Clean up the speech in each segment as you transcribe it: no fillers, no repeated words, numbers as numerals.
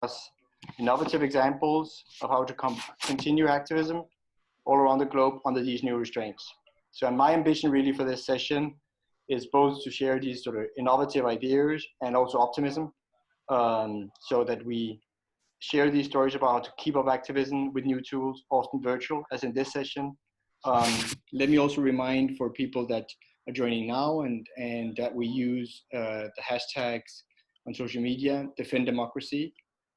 discuss innovative examples of how to continue activism all around the globe under these new restraints. So my ambition really for this session is both to share these sort of innovative ideas and also optimism, so that we share these stories about how to keep up activism with new tools, often virtual, as in this session. Let me also remind for people that are joining now and that we use the hashtags on social media, Defend Democracy,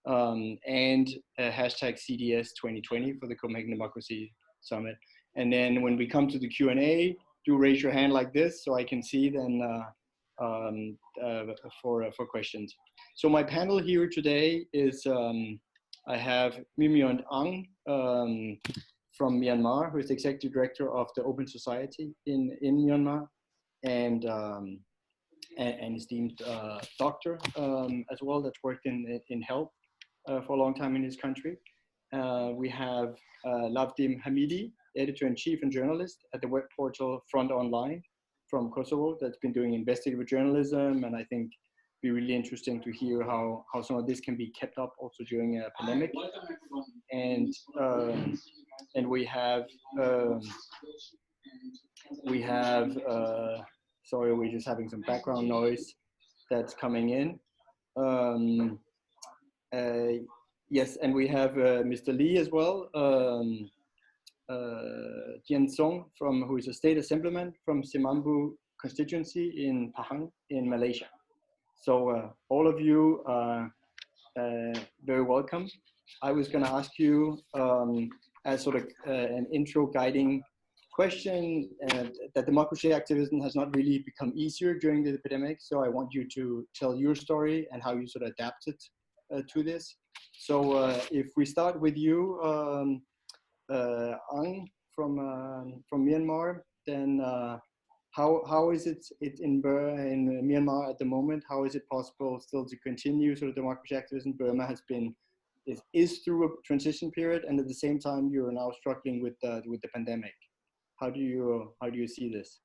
and hashtag CDS 2020 for the Copenhagen Democracy Summit. And then when we come to the Q&A, do raise your hand like this so I can see then for questions. So my panel here today is, I have Myint Aung from Myanmar, who is the Executive Director of the Open Society in Myanmar, and esteemed doctor as well, that's worked in health for a long time in his country. We have Lavdim Hamidi, Editor-in-Chief and journalist at the web portal Front Online from Kosovo, that's been doing investigative journalism, and I think it'd be really interesting to hear how some of this can be kept up also during a pandemic. And we have sorry, we're just having some background noise that's coming in. Yes, and we have Mr. Lee as well, Chean, who is a state assemblyman from Semambu Constituency in Pahang in Malaysia. So all of you are very welcome. I was going to ask you as sort of an intro guiding question that democracy activism has not really become easier during the epidemic. So I want you to tell your story and how you sort of adapted to this. So if we start with you, Aung from Myanmar, then how is it in Myanmar at the moment? How is it possible still to continue sort of democracy activism? Burma is through a transition period, and at the same time you are now struggling with the pandemic. How do you see this?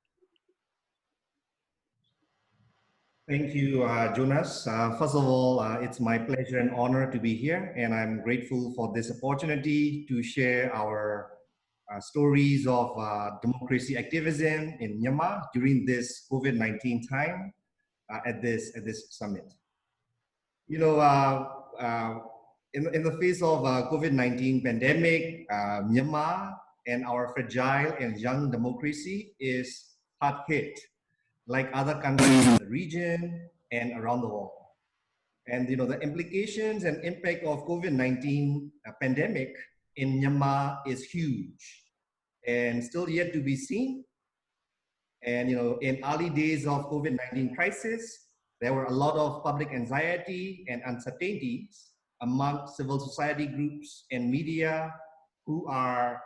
Thank you, Jonas. First of all, it's my pleasure and honor to be here, and I'm grateful for this opportunity to share our stories of democracy activism in Myanmar during this COVID-19 time at this summit. You know, in the face of COVID-19 pandemic, Myanmar and our fragile and young democracy is hard hit, like other countries in the region and around the world. And you know, the implications and impact of COVID-19 pandemic in Myanmar is huge and still yet to be seen. And you know, in early days of COVID-19 crisis, there were a lot of public anxiety and uncertainties among civil society groups and media who are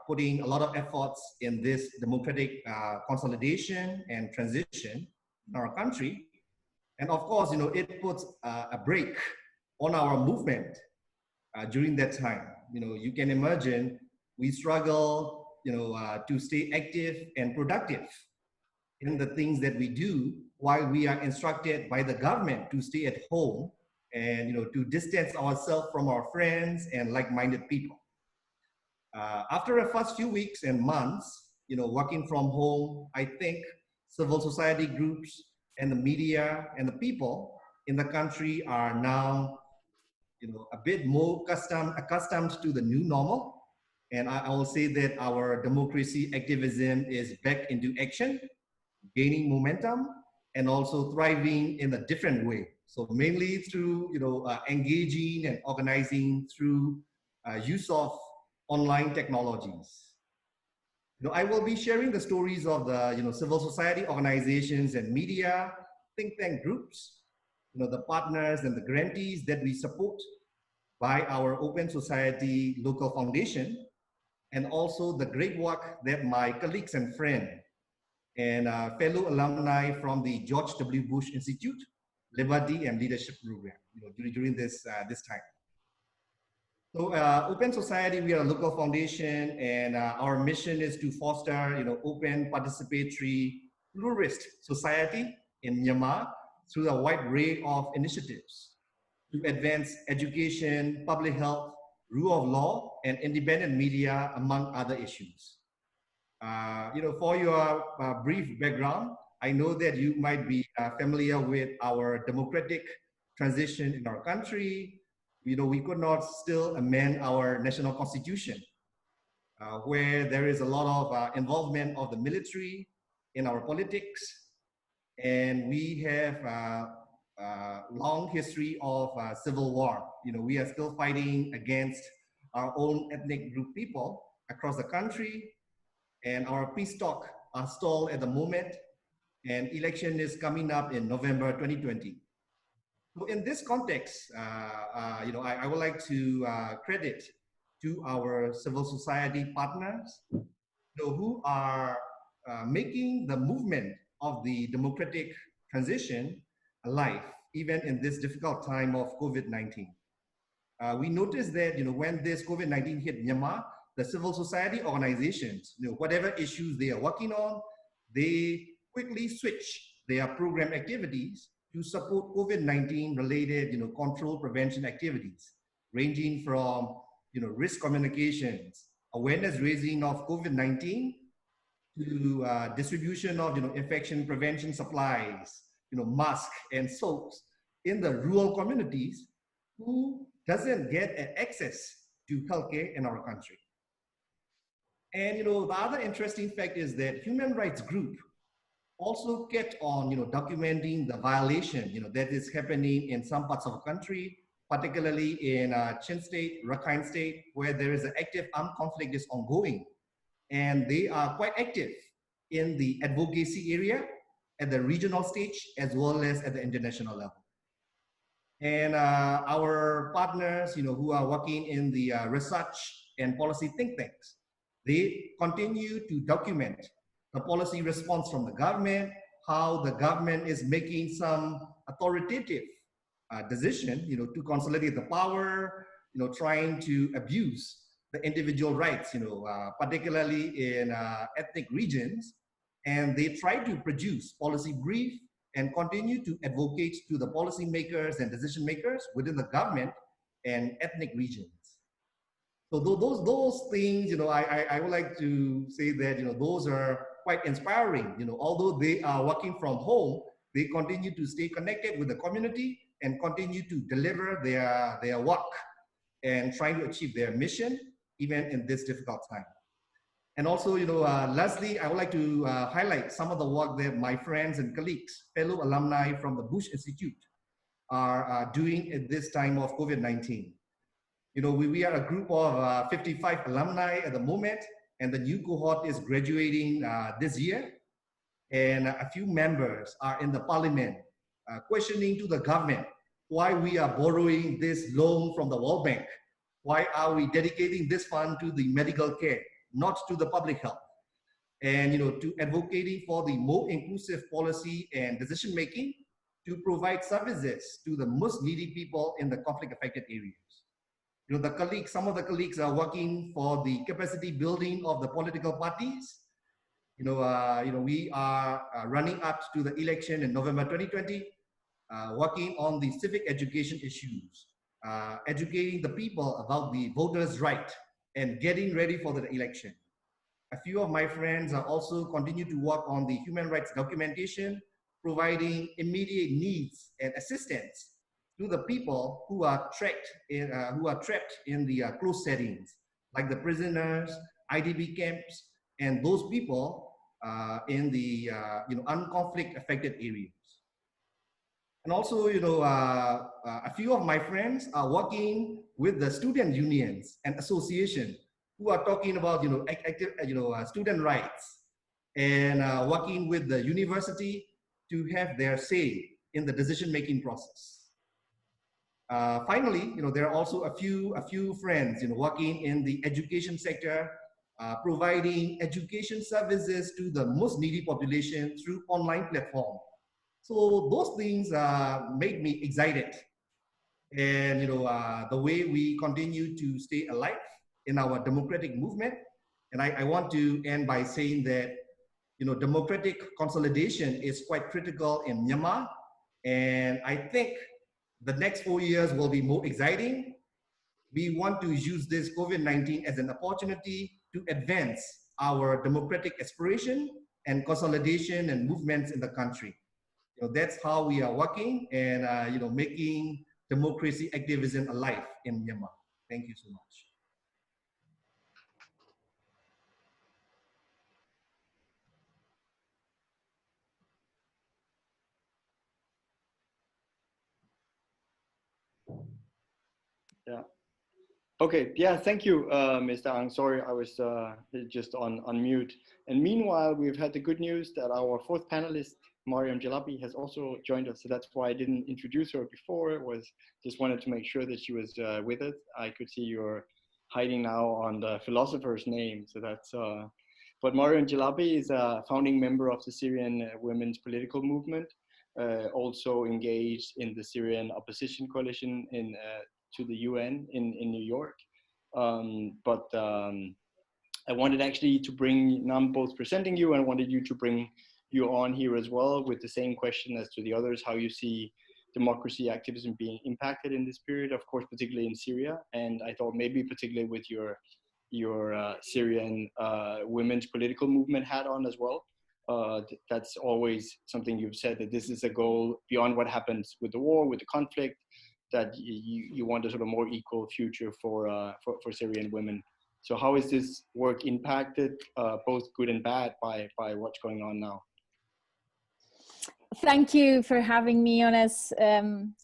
putting a lot of efforts in this democratic consolidation and transition in our country. And of course, you know, it puts a brake on our movement during that time. You know, you can imagine we struggle, you know, to stay active and productive in the things that we do while we are instructed by the government to stay at home and, you know, to distance ourselves from our friends and like-minded people. After the first few weeks and months, you know, working from home, I think civil society groups and the media and the people in the country are now, you know, a bit more accustomed to the new normal. And I will say that our democracy activism is back into action, gaining momentum, and also thriving in a different way. So mainly through, you know, engaging and organizing through use of online technologies. You know, I will be sharing the stories of the, you know, civil society organizations and media, think tank groups, you know, the partners and the grantees that we support by our Open Society local foundation, and also the great work that my colleagues and friends and fellow alumni from the George W. Bush Institute, Liberty and Leadership Program, you know, during this time. So Open Society, we are a local foundation, and our mission is to foster, you know, open, participatory, pluralist society in Myanmar through a wide array of initiatives to advance education, public health, rule of law, and independent media, among other issues. For your brief background, I know that you might be familiar with our democratic transition in our country. We could not still amend our national constitution, where there is a lot of involvement of the military in our politics. And we have a long history of civil war. We are still fighting against our own ethnic group people across the country, and our peace talks are stalled at the moment, and election is coming up in November 2020. So in this context, I would like to credit to our civil society partners who are making the movement of the democratic transition alive, even in this difficult time of COVID-19. We noticed that when this COVID-19 hit Myanmar, the civil society organizations, whatever issues they are working on, they quickly switch their program activities to support COVID-19 related control prevention activities, ranging from risk communications, awareness raising of COVID-19, to distribution of infection prevention supplies, masks and soaps in the rural communities who doesn't get access to healthcare in our country. And the other interesting fact is that human rights group also kept on documenting the violation that is happening in some parts of the country, particularly in Chean state, Rakhine state, where there is an active armed conflict is ongoing. And they are quite active in the advocacy area at the regional stage as well as at the international level. And our partners, who are working in the research and policy think tanks, they continue to document the policy response from the government, how the government is making some authoritative decision, to consolidate the power, trying to abuse the individual rights, particularly in ethnic regions. And they try to produce policy brief and continue to advocate to the policymakers and decision makers within the government and ethnic regions. So those things, I would like to say that, those are quite inspiring. Although they are working from home, they continue to stay connected with the community and continue to deliver their work and trying to achieve their mission, even in this difficult time. And also, lastly, I would like to highlight some of the work that my friends and colleagues, fellow alumni from the Bush Institute are doing at this time of COVID-19. We are a group of 55 alumni at the moment, and the new cohort is graduating this year. And a few members are in the parliament questioning to the government why we are borrowing this loan from the World Bank. Why are we dedicating this fund to the medical care, not to the public health? And to advocating for the more inclusive policy and decision making to provide services to the most needy people in the conflict affected areas. Some of the colleagues are working for the capacity building of the political parties. We are running up to the election in November 2020, working on the civic education issues, educating the people about the voters' right and getting ready for the election. A few of my friends are also continue to work on the human rights documentation, providing immediate needs and assistance to the people who are trapped in the closed settings, like the prisoners, IDP camps, and those people in the unconflict affected areas. And also, a few of my friends are working with the student unions and associations who are talking about student rights and working with the university to have their say in the decision-making process. Finally, there are also a few friends working in the education sector, providing education services to the most needy population through online platform. So those things made me excited, and the way we continue to stay alive in our democratic movement. And I want to end by saying that democratic consolidation is quite critical in Myanmar, and I think the next 4 years will be more exciting. We want to use this COVID-19 as an opportunity to advance our democratic aspiration and consolidation and movements in the country. That's how we are working and making democracy activism alive in Myanmar. Thank you so much. Yeah. Okay. Yeah. Thank you, Mr. Aung. Sorry, I was just on mute. And meanwhile, we've had the good news that our fourth panelist, Mariam Jalabi, has also joined us. So that's why I didn't introduce her before. It was just wanted to make sure that she was with us. I could see you're hiding now on the philosopher's name. So that's. But Mariam Jalabi is a founding member of the Syrian women's political movement. Also engaged in the Syrian opposition coalition to the UN in New York. I wanted actually to bring, now I'm both presenting you and I wanted you to bring you on here as well with the same question as to the others, how you see democracy activism being impacted in this period, of course, particularly in Syria. And I thought maybe particularly with your Syrian women's political movement hat on as well. That's always something you've said, that this is a goal beyond what happens with the war, with the conflict, that you want a sort of more equal future for Syrian women. So how is this work impacted, both good and bad, by what's going on now? Thank you for having me, Jonas.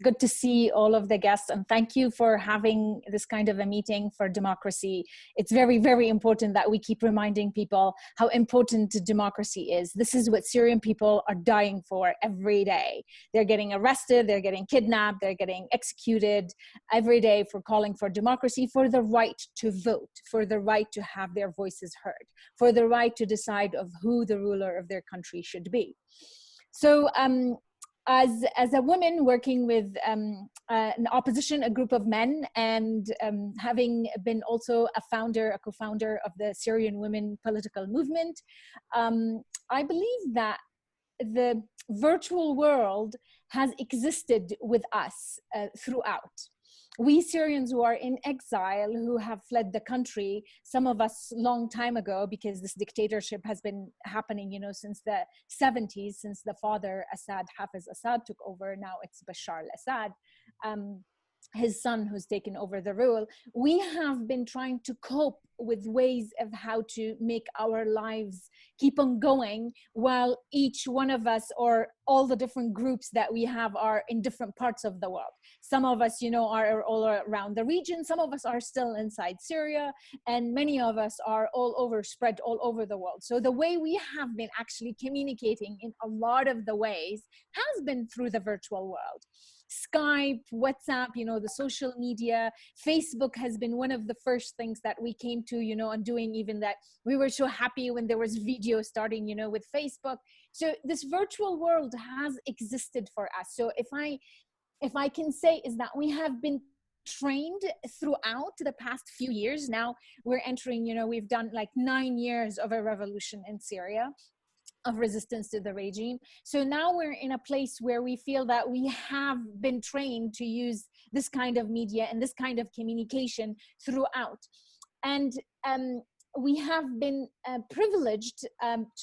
Good to see all of the guests, and thank you for having this kind of a meeting for democracy. It's very, very important that we keep reminding people how important democracy is. This is what Syrian people are dying for every day. They're getting arrested, they're getting kidnapped, they're getting executed every day for calling for democracy, for the right to vote, for the right to have their voices heard, for the right to decide of who the ruler of their country should be. So as a woman working with an opposition, a group of men, and having been also a co-founder of the Syrian women political movement, I believe that the virtual world has existed with us throughout. We Syrians who are in exile, who have fled the country, some of us long time ago, because this dictatorship has been happening, since the 70s, since the father Assad, Hafiz Assad, took over. Now it's Bashar al-Assad, his son who's taken over the rule. We have been trying to cope with ways of how to make our lives keep on going while each one of us, or all the different groups that we have, are in different parts of the world. Some of us, are all around the region. Some of us are still inside Syria, and many of us are all over, spread all over the world. So the way we have been actually communicating in a lot of the ways has been through the virtual world. Skype, WhatsApp, the social media, Facebook has been one of the first things that we came to, and doing, even that we were so happy when there was video starting, with Facebook. So this virtual world has existed for us. So if I can say is that we have been trained throughout the past few years. Now we're entering, we've done like 9 years of a revolution in Syria, of resistance to the regime. So now we're in a place where we feel that we have been trained to use this kind of media and this kind of communication throughout. And we have been privileged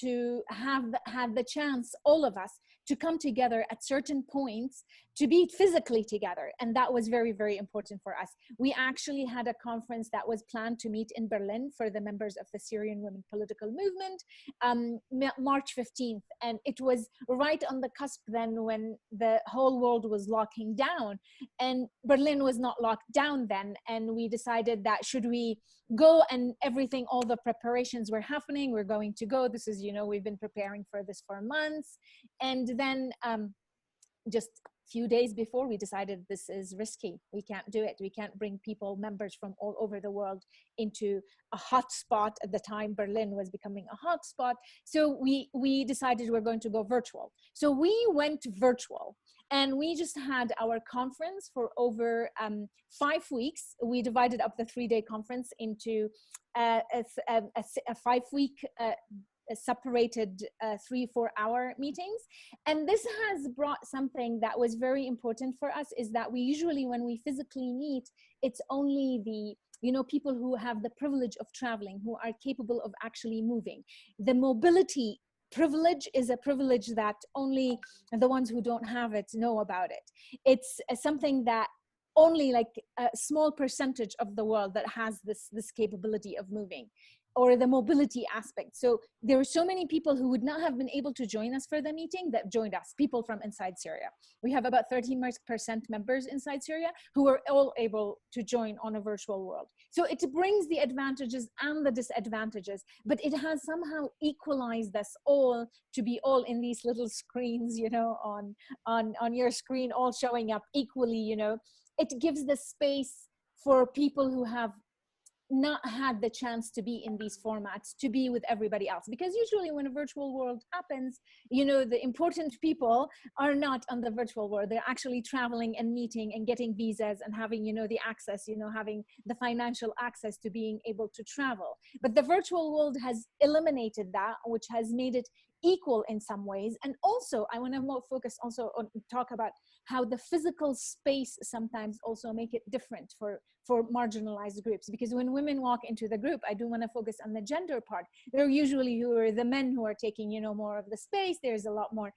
to have had the chance, all of us, to come together at certain points, to be physically together. And that was very, very important for us. We actually had a conference that was planned to meet in Berlin for the members of the Syrian Women Political Movement, March 15th. And it was right on the cusp then when the whole world was locking down. And Berlin was not locked down then. And we decided that should we go, and everything, all the preparations were happening. We're going to go. This is, we've been preparing for this for months. And then just a few days before, we decided this is risky. We can't do it. We can't bring people, members from all over the world, into a hot spot. At the time, Berlin was becoming a hot spot. So we decided we're going to go virtual. So we went virtual. And we just had our conference for over 5 weeks. We divided up the 3-day conference into a 5-week separated 3-4 hour meetings. And this has brought something that was very important for us, is that we usually, when we physically meet, it's only the people who have the privilege of traveling, who are capable of actually moving. The mobility privilege is a privilege that only the ones who don't have it know about it. It's something that only like a small percentage of the world that has this capability of moving, or the mobility aspect. So there were so many people who would not have been able to join us for the meeting that joined us, people from inside Syria. We have about 13% members inside Syria who were all able to join on a virtual world. So it brings the advantages and the disadvantages, but it has somehow equalized us all to be all in these little screens, on your screen, all showing up equally. It gives the space for people who have not had the chance to be in these formats to be with everybody else, because usually when a virtual world happens, the important people are not on the virtual world. They're actually traveling and meeting and getting visas and having the access, having the financial access to being able to travel. But the virtual world has eliminated that, which has made it equal in some ways. And also I want to more focus also on talk about how the physical space sometimes also make it different for marginalized groups, because when women walk into the group, I do want to focus on the gender part. They're usually the men who are taking more of the space. There's a lot more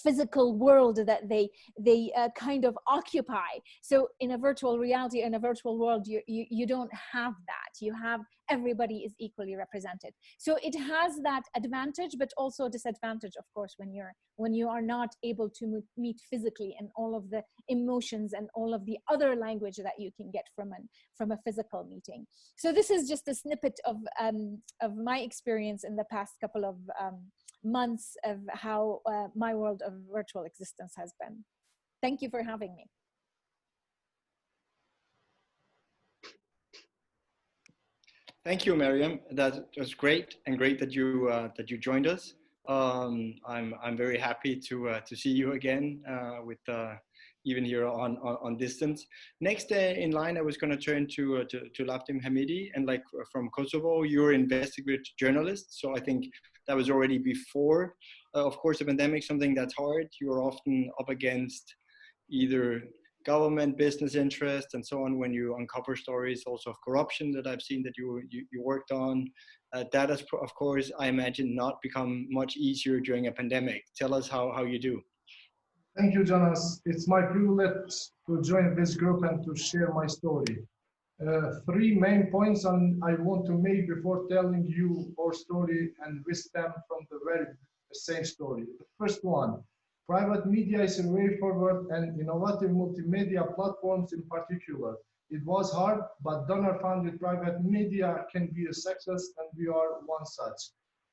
physical world that they kind of occupy. So in a virtual reality, in a virtual world, you don't have that. You have everybody is equally represented. So it has that advantage, but also disadvantage, of course, when you are not able to meet physically, and all of the emotions and all of the other language that you can get from a physical meeting. So this is just a snippet of my experience in the past couple of months of how my world of virtual existence has been. Thank you for having me. Thank you, Mariam. That was great, and great that you joined us. I'm very happy to see you again with even here on distance. Next in line, I was going to turn to Lavdim Hamidi, and from Kosovo, you're an investigative journalist. So I think that was already before, of course, the pandemic, something that's hard. You're often up against either government, business interests, and so on when you uncover stories also of corruption that I've seen that you worked on. That has, of course, I imagine, not become much easier during a pandemic. Tell us how you do. Thank you, Jonas. It's my privilege to join this group and to share my story. 3 main points I want to make before telling you our story, and we stem from the very same story. The first one, private media is a way forward, and innovative multimedia platforms in particular. It was hard, but donor-funded private media can be a success, and we are one such.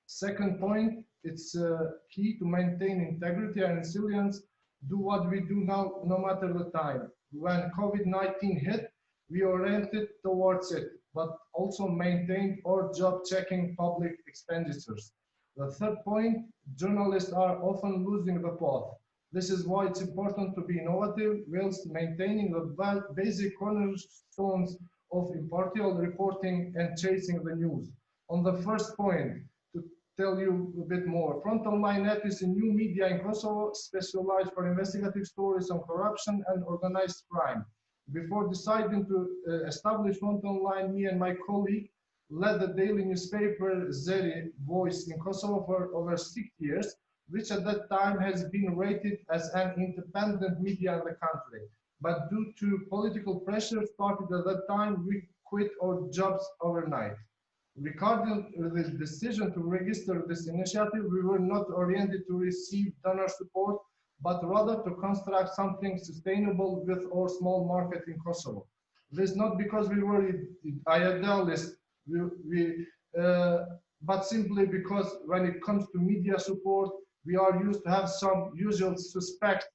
Second point, it's key to maintain integrity and resilience. Do what we do now, no matter the time. When COVID-19 hit, we oriented towards it, but also maintained our job checking public expenditures. The third point, journalists are often losing the path. This is why it's important to be innovative whilst maintaining the basic cornerstones of impartial reporting and chasing the news. On the first point, to tell you a bit more, Frontline is a new media in Kosovo specialized for investigative stories on corruption and organized crime. Before deciding to establish Frontline, me and my colleague led the daily newspaper Zeri Voice in Kosovo for over 6 years, which at that time has been rated as an independent media in the country. But due to political pressure started at that time, we quit our jobs overnight. Regarding the decision to register this initiative, we were not oriented to receive donor support, but rather to construct something sustainable with our small market in Kosovo. This is not because we were idealists, but simply because when it comes to media support, we are used to have some usual suspects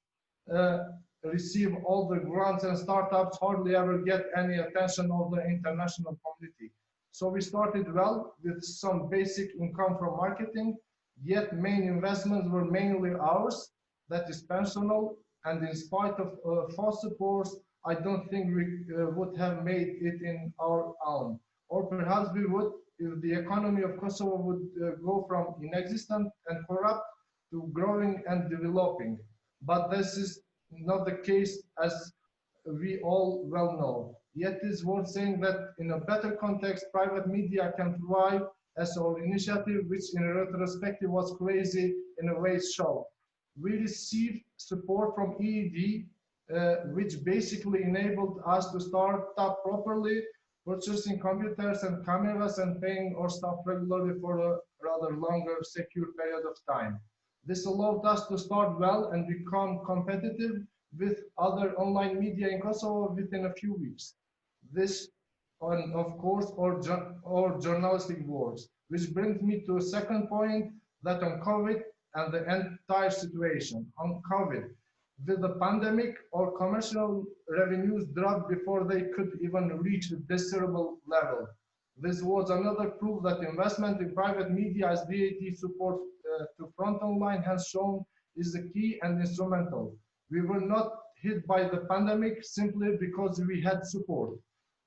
receive all the grants, and startups hardly ever get any attention of the international community. So we started well with some basic income from marketing, yet main investments were mainly ours, that is personal, and in spite of false supports, I don't think we would have made it in our own. Or perhaps we would if the economy of Kosovo would go from inexistent and corrupt to growing and developing. But this is not the case, as we all well know. Yet it is worth saying that in a better context, private media can thrive as our initiative, which in retrospective was crazy, in a way show. We received support from EED, which basically enabled us to start up properly, purchasing computers and cameras and paying our staff regularly for a rather longer, secure period of time. This allowed us to start well and become competitive with other online media in Kosovo within a few weeks. This, and of course, our journalistic works, which brings me to a second point, that on COVID and the entire situation. On COVID, with the pandemic, our commercial revenues dropped before they could even reach a desirable level. This was another proof that investment in private media as VAT support to front online has shown is the key and instrumental. We were not hit by the pandemic simply because we had support.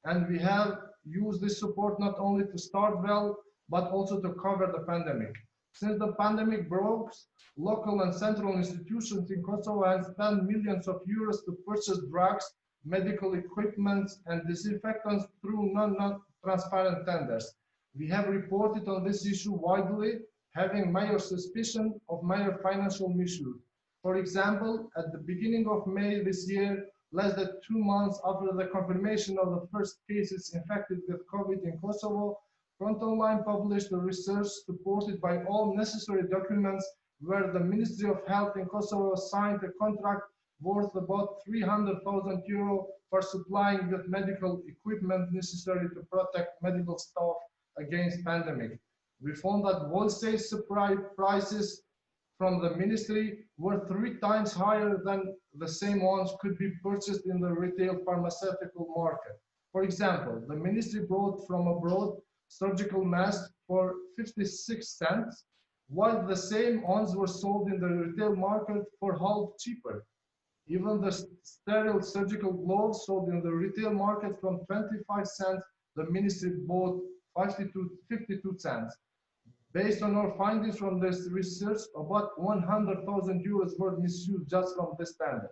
And we have used this support not only to start well, but also to cover the pandemic. Since the pandemic broke, local and central institutions in Kosovo have spent millions of euros to purchase drugs, medical equipment, and disinfectants through non-transparent tenders. We have reported on this issue widely, having major suspicion of major financial misuse. For example, at the beginning of May this year, less than 2 months after the confirmation of the first cases infected with COVID in Kosovo, Frontonline published a research supported by all necessary documents where the Ministry of Health in Kosovo signed a contract worth about 300,000 euro for supplying with medical equipment necessary to protect medical staff against pandemic. We found that wholesale supply prices from the ministry were 3 times higher than the same ones could be purchased in the retail pharmaceutical market. For example, the ministry brought from abroad surgical masks for 56 cents, while the same ones were sold in the retail market for half cheaper. Even the sterile surgical gloves sold in the retail market from 25 cents, the ministry bought 52 cents. Based on our findings from this research, about 100,000 euros were misused just from this standard.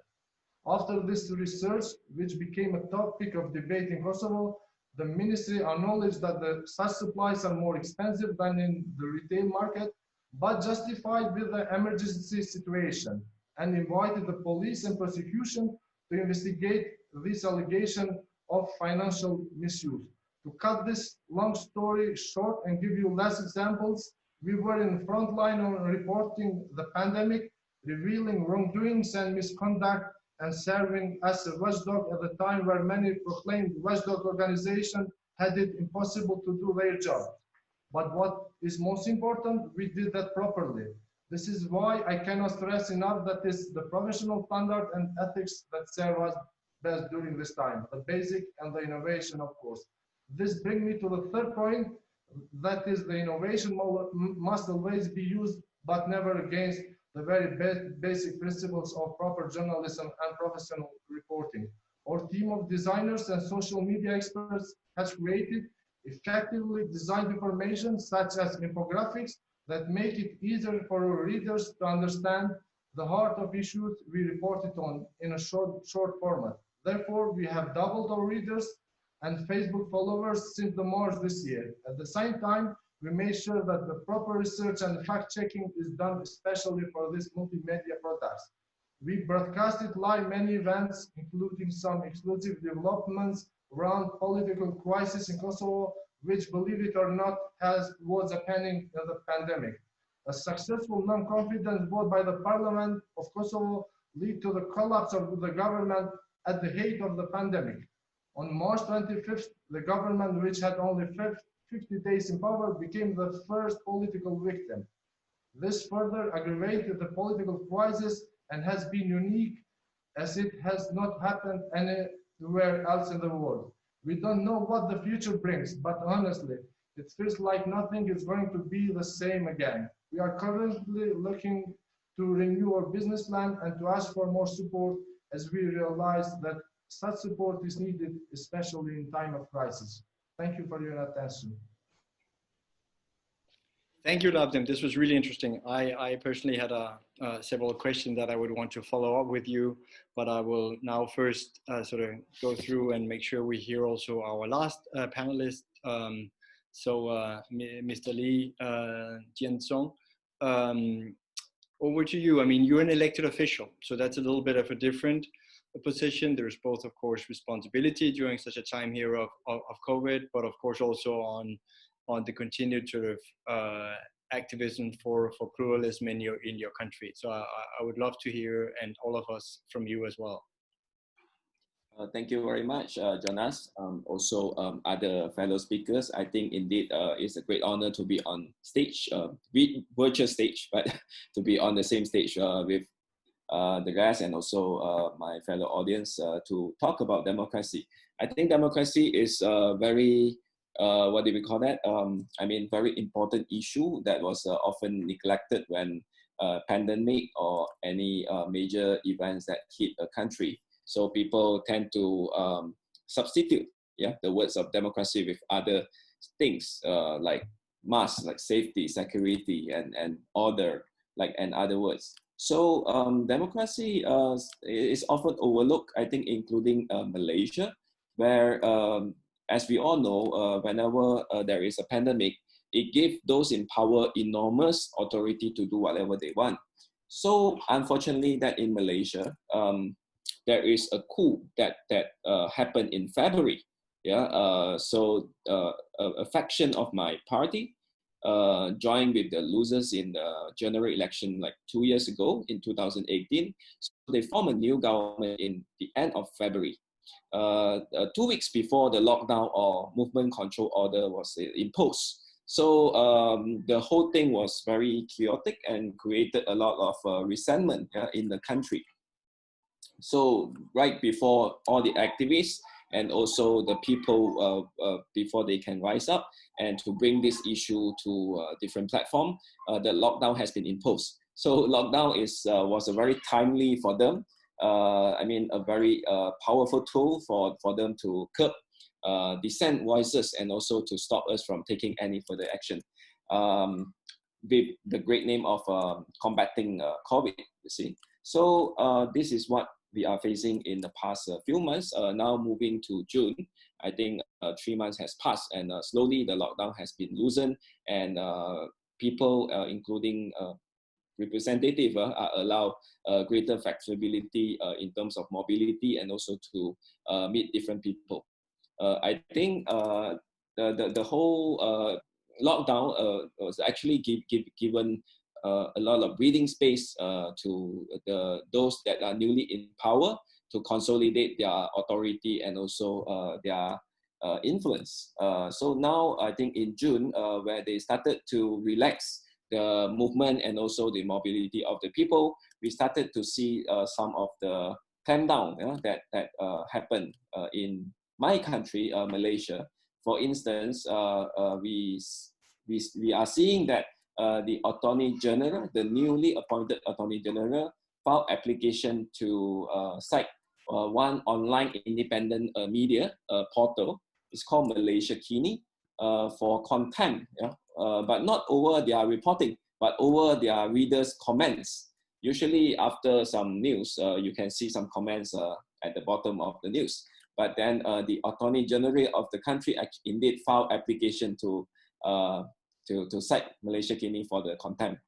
After this research, which became a topic of debate in Kosovo, the ministry acknowledged that such supplies are more expensive than in the retail market, but justified with the emergency situation and invited the police and prosecution to investigate this allegation of financial misuse. To cut this long story short and give you less examples, we were in the front line on reporting the pandemic, revealing wrongdoings and misconduct, and serving as a watchdog at the time where many proclaimed watchdog organizations had it impossible to do their job. But what is most important, we did that properly. This is why I cannot stress enough that it's the professional standard and ethics that serve us best during this time, the basic and the innovation, of course. This brings me to the third point, that is the innovation must always be used, but never against the very basic principles of proper journalism and professional reporting. Our team of designers and social media experts has created effectively designed information such as infographics that make it easier for our readers to understand the heart of issues we reported on in a short format. Therefore, we have doubled our readers and Facebook followers since the March this year. At the same time, we made sure that the proper research and fact-checking is done especially for these multimedia products. We broadcasted live many events, including some exclusive developments around political crisis in Kosovo, which, believe it or not, was happening in the pandemic. A successful non-confidence vote by the Parliament of Kosovo led to the collapse of the government at the height of the pandemic. On March 25th, the government, which had only 50 days in power, became the first political victim. This further aggravated the political crisis and has been unique as it has not happened anywhere else in the world. We don't know what the future brings, but honestly, it feels like nothing is going to be the same again. We are currently looking to renew our business plan and to ask for more support as we realize that such support is needed, especially in time of crisis. Thank you for your attention. Thank you, Lavdim. This was really interesting. I personally had several questions that I would want to follow up with you, but I will now first sort of go through and make sure we hear also our last panelist. Mr. Lee Jian-song, over to you. I mean, you're an elected official, so that's a little bit of a different position. There's both, of course, responsibility during such a time here of COVID, but of course also on the continued sort of activism for pluralism in your country. So I would love to hear, and all of us, from you as well. Thank you very much, Jonas. Also, other fellow speakers. I think indeed it's a great honor to be on stage, virtual stage, but to be on the same stage with the guests and also my fellow audience to talk about democracy. I think democracy is very what do we call that? I mean, very important issue that was often neglected when pandemic or any major events that hit a country. So people tend to substitute, the words of democracy with other things like mass, like safety, security, and order, and other words. So democracy is often overlooked, I think, including Malaysia, where as we all know, whenever there is a pandemic, it gives those in power enormous authority to do whatever they want. So unfortunately, that in Malaysia, there is a coup that happened in February. So a faction of my party joined with the losers in the general election like 2 years ago in 2018. So they formed a new government in the end of February. 2 weeks before the lockdown or movement control order was imposed. So the whole thing was very chaotic and created a lot of resentment in the country. So right before all the activists and also the people before they can rise up and to bring this issue to a different platform, the lockdown has been imposed. So lockdown was a very timely for them. I mean, a very powerful tool for them to curb dissent voices and also to stop us from taking any further action with the great name of combating COVID, you see. So this is what we are facing in the past few months. Now moving to June, I think 3 months has passed and slowly the lockdown has been loosened and people, including representative, are allowed greater flexibility in terms of mobility and also to meet different people. I think the whole lockdown was actually given a lot of breathing space to those that are newly in power to consolidate their authority and also their influence. So now I think in June, where they started to relax the movement and also the mobility of the people, we started to see some of the clampdown that happened in my country, Malaysia. For instance, we are seeing that the Attorney General, the newly appointed Attorney General, filed application to cite one online independent media portal. It's called Malaysia Kini for contempt, but not over their reporting, but over their readers' comments. Usually after some news, you can see some comments at the bottom of the news. But then the Attorney General of the country indeed filed application to cite Malaysia Kini for the contempt.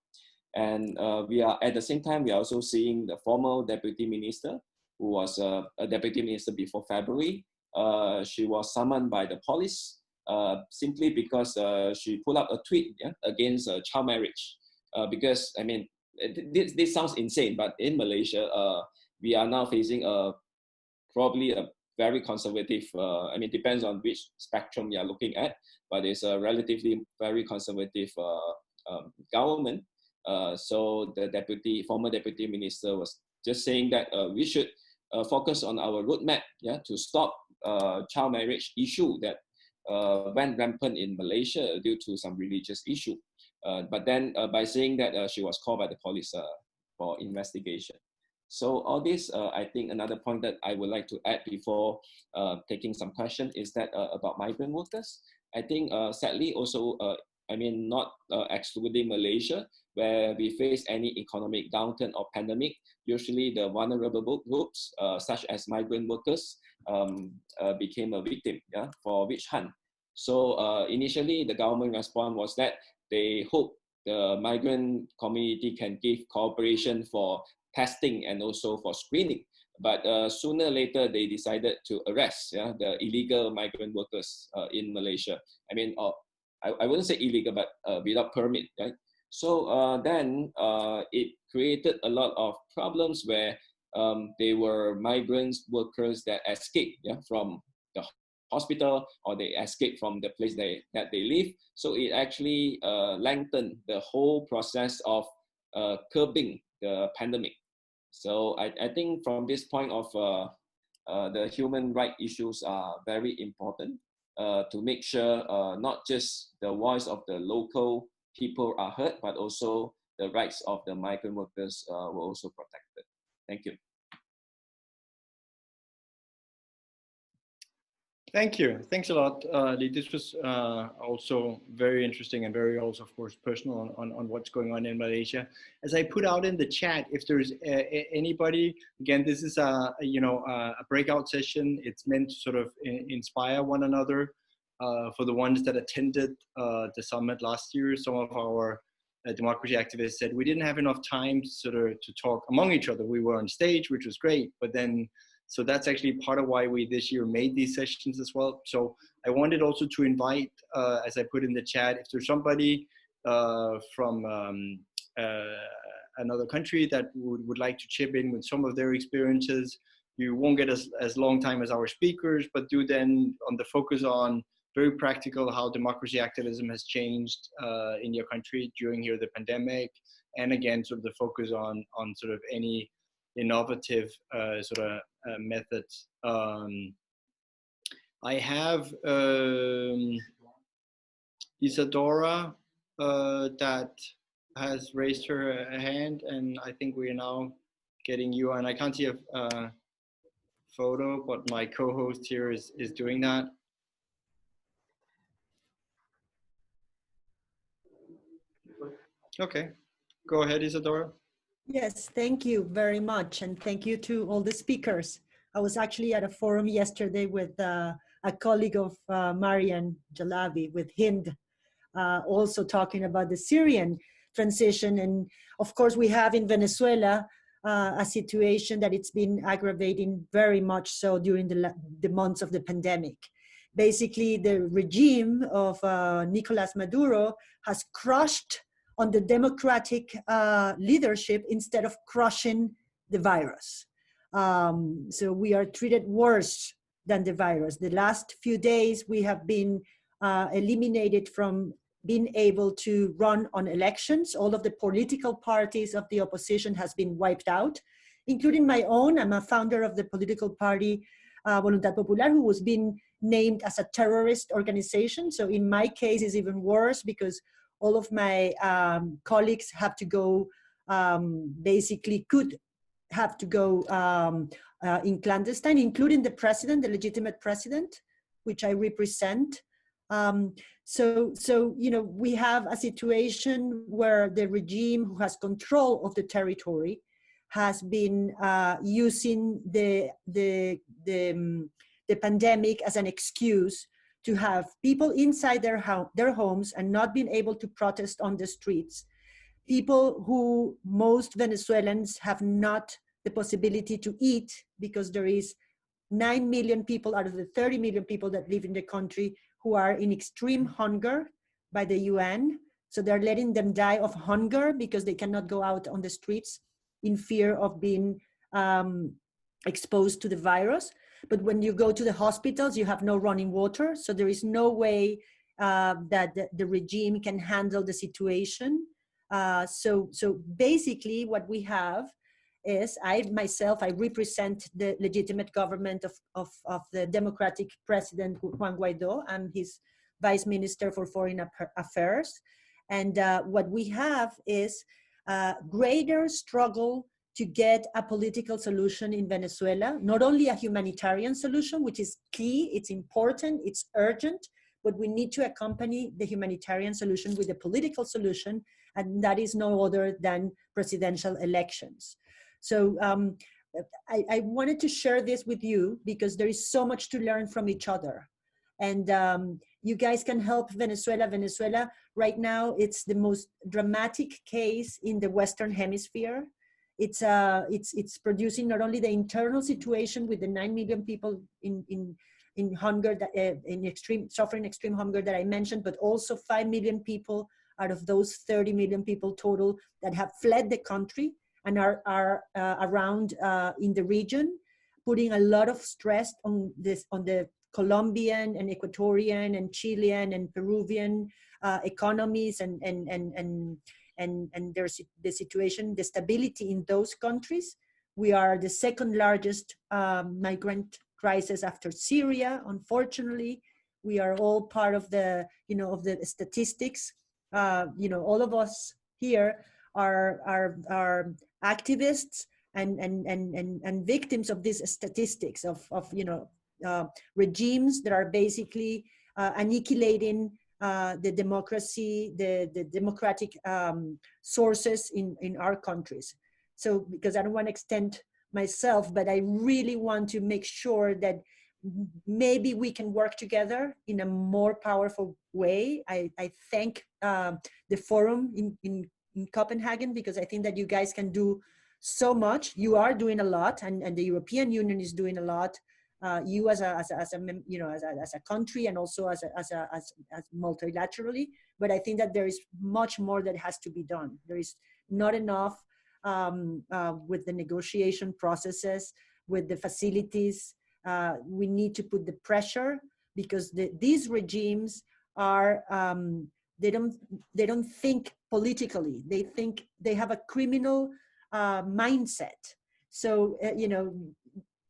And we are at the same time, we are also seeing the former deputy minister, who was a deputy minister before February. She was summoned by the police simply because she put up a tweet against child marriage. Because, I mean, this sounds insane, but in Malaysia, we are now facing probably a very conservative, I mean, depends on which spectrum you are looking at, but it's a relatively very conservative government. So the former deputy minister was just saying that we should focus on our roadmap to stop child marriage issue that went rampant in Malaysia due to some religious issue. But then by saying that she was called by the police for investigation. So all this, I think another point that I would like to add before taking some question is that about migrant workers. I think sadly also I mean, not excluding Malaysia, where we face any economic downturn or pandemic, usually the vulnerable groups, such as migrant workers, became a victim, yeah, for witch hunt. So initially, the government response was that they hope the migrant community can give cooperation for testing and also for screening. But sooner or later, they decided to arrest, yeah, the illegal migrant workers in Malaysia. I mean, I wouldn't say illegal, but without permit, right? So then it created a lot of problems where they were migrants workers that escaped, yeah, from the hospital, or they escape from the place that they live. So it actually lengthened the whole process of curbing the pandemic. So I think from this point of the human rights issues are very important to make sure not just the voice of the local people are heard, but also the rights of the migrant workers were also protected. Thank you. Thank you. Thanks a lot, Lee. This was also very interesting and very also, of course, personal on what's going on in Malaysia. As I put out in the chat, if there's anybody, again, this is a breakout session. It's meant to sort of inspire one another. For the ones that attended the summit last year, some of our democracy activists said we didn't have enough time to talk among each other. We were on stage, which was great, but then. So that's actually part of why we this year made these sessions as well. So I wanted also to invite, as I put in the chat, if there's somebody from another country that would like to chip in with some of their experiences. You won't get as long time as our speakers, but do then on the focus on very practical how democracy activism has changed in your country during here the pandemic, and again sort of the focus on sort of any innovative methods. I have Isadora that has raised her hand, and I think we are now getting you on. I can't see a photo, but my co-host here is doing that. Okay, go ahead, Isadora. Yes, thank you very much. And thank you to all the speakers. I was actually at a forum yesterday with a colleague of Mariam, Jalabi, with Hind, also talking about the Syrian transition. And of course, we have in Venezuela a situation that it's been aggravating very much so during the months of the pandemic. Basically, the regime of Nicolas Maduro has crushed on the democratic leadership instead of crushing the virus. So we are treated worse than the virus. The last few days, we have been eliminated from being able to run on elections. All of the political parties of the opposition has been wiped out, including my own. I'm a founder of the political party Voluntad Popular, who was being named as a terrorist organization. So in my case, it's even worse because all of my colleagues have to go, basically could have to go in clandestine, including the president, the legitimate president, which I represent. So you know, we have a situation where the regime who has control of the territory has been using the pandemic as an excuse to have people inside their homes and not being able to protest on the streets. People who most Venezuelans have not the possibility to eat because there is 9 million people out of the 30 million people that live in the country who are in extreme hunger by the UN. So they're letting them die of hunger because they cannot go out on the streets in fear of being exposed to the virus. But when you go to the hospitals, you have no running water. So there is no way that the regime can handle the situation. So basically what we have is, I represent the legitimate government of the democratic president, Juan Guaido. I'm his vice minister for foreign affairs. And what we have is a greater struggle to get a political solution in Venezuela, not only a humanitarian solution, which is key, it's important, it's urgent, but we need to accompany the humanitarian solution with a political solution, and that is no other than presidential elections. So I wanted to share this with you because there is so much to learn from each other. And you guys can help Venezuela. Venezuela right now, it's the most dramatic case in the Western Hemisphere. It's producing not only the internal situation with the 9 million people in hunger, suffering extreme hunger that I mentioned, but also 5 million people out of those 30 million people total that have fled the country and are around in the region, putting a lot of stress on the Colombian and Ecuadorian and Chilean and Peruvian economies and there's the situation, the stability in those countries. We are the second largest migrant crisis after Syria. Unfortunately, we are all part of the, of the statistics. All of us here are activists and victims of these statistics of regimes that are basically annihilating the democracy, the democratic sources in our countries. So, because I don't want to extend myself, but I really want to make sure that maybe we can work together in a more powerful way. I thank the forum in Copenhagen, because I think that you guys can do so much. You are doing a lot, and the European Union is doing a lot. You as a country, and also as multilaterally. But I think that there is much more that has to be done. There is not enough with the negotiation processes, with the facilities. We need to put the pressure, because these regimes are they don't think politically. They think they have a criminal mindset. So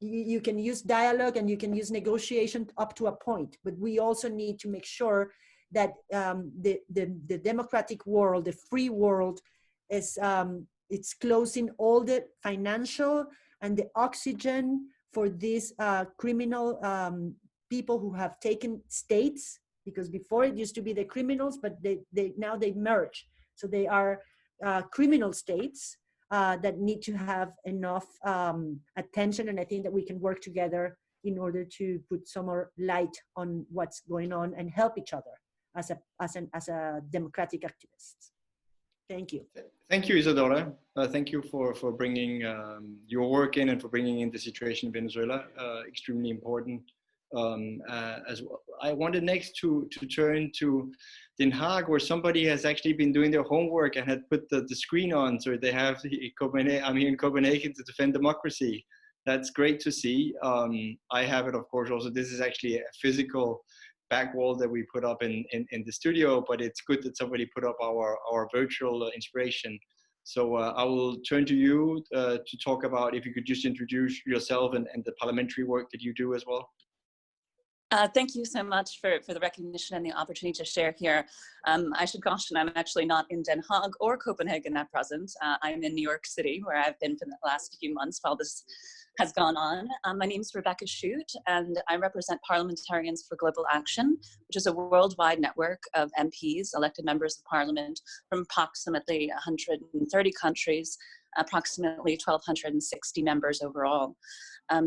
you can use dialogue and you can use negotiation up to a point, but we also need to make sure that the democratic world, the free world, is it's closing all the financial and the oxygen for these criminal people who have taken states, because before it used to be the criminals, but now they merge. So they are criminal states that need to have enough attention, and I think that we can work together in order to put some more light on what's going on and help each other as a democratic activists. Thank you. Thank you, Isadora. Thank you for bringing your work in and for bringing in the situation in Venezuela. Extremely important as well. I wanted next to turn to Den Haag, where somebody has actually been doing their homework and had put the screen on, so they have I'm here in Copenhagen to defend democracy. That's great to see. I have it, of course, also. This is actually a physical back wall that we put up in the studio, but it's good that somebody put up our virtual inspiration. So I will turn to you to talk about, if you could just introduce yourself and the parliamentary work that you do as well. Thank you so much for the recognition and the opportunity to share here. I should caution, I'm actually not in Den Haag or Copenhagen at present. I'm in New York City, where I've been for the last few months while this has gone on. My name is Rebecca Shute, and I represent Parliamentarians for Global Action, which is a worldwide network of MPs, elected members of parliament, from approximately 130 countries, approximately 1,260 members overall.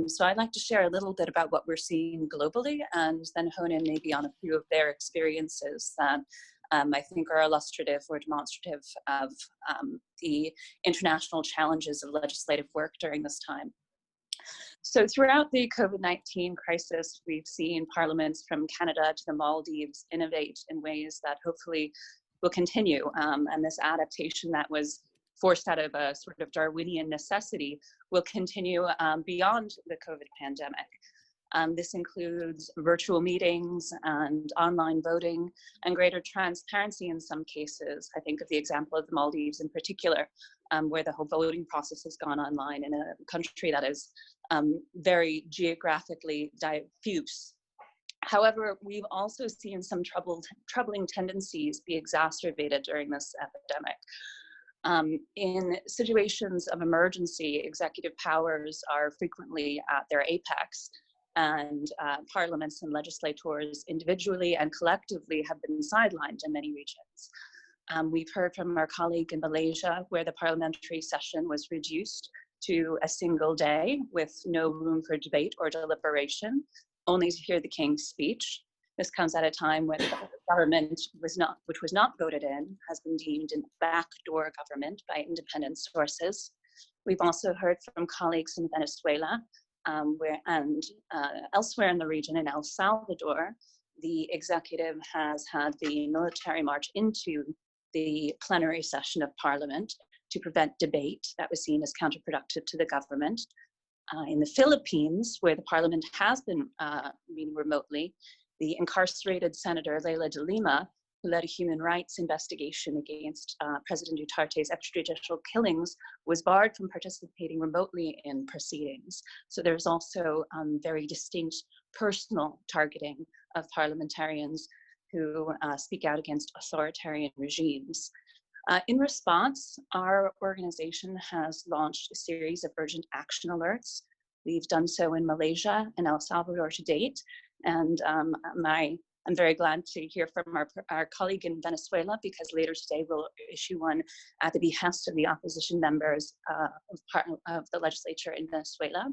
So I'd like to share a little bit about what we're seeing globally, and then hone in maybe on a few of their experiences that I think are illustrative or demonstrative of the international challenges of legislative work during this time. So throughout the COVID-19 crisis, we've seen parliaments from Canada to the Maldives innovate in ways that hopefully will continue. And this adaptation that was forced out of a sort of Darwinian necessity will continue beyond the COVID pandemic. This includes virtual meetings and online voting and greater transparency in some cases. I think of the example of the Maldives in particular, where the whole voting process has gone online in a country that is very geographically diffuse. However, we've also seen some troubling tendencies be exacerbated during this epidemic. In situations of emergency, executive powers are frequently at their apex, and parliaments and legislators individually and collectively have been sidelined in many regions. We've heard from our colleague in Malaysia, where the parliamentary session was reduced to a single day with no room for debate or deliberation, only to hear the King's speech. This comes at a time when the government which was not voted in, has been deemed a backdoor government by independent sources. We've also heard from colleagues in Venezuela and elsewhere in the region. In El Salvador, the executive has had the military march into the plenary session of parliament to prevent debate that was seen as counterproductive to the government. In the Philippines, where the parliament has been meeting remotely, the incarcerated Senator Leila de Lima, who led a human rights investigation against President Duterte's extrajudicial killings, was barred from participating remotely in proceedings. So there's also very distinct personal targeting of parliamentarians who speak out against authoritarian regimes. In response, our organization has launched a series of urgent action alerts. We've done so in Malaysia and El Salvador to date, and I'm very glad to hear from our colleague in Venezuela, because later today we'll issue one at the behest of the opposition members of the legislature in Venezuela.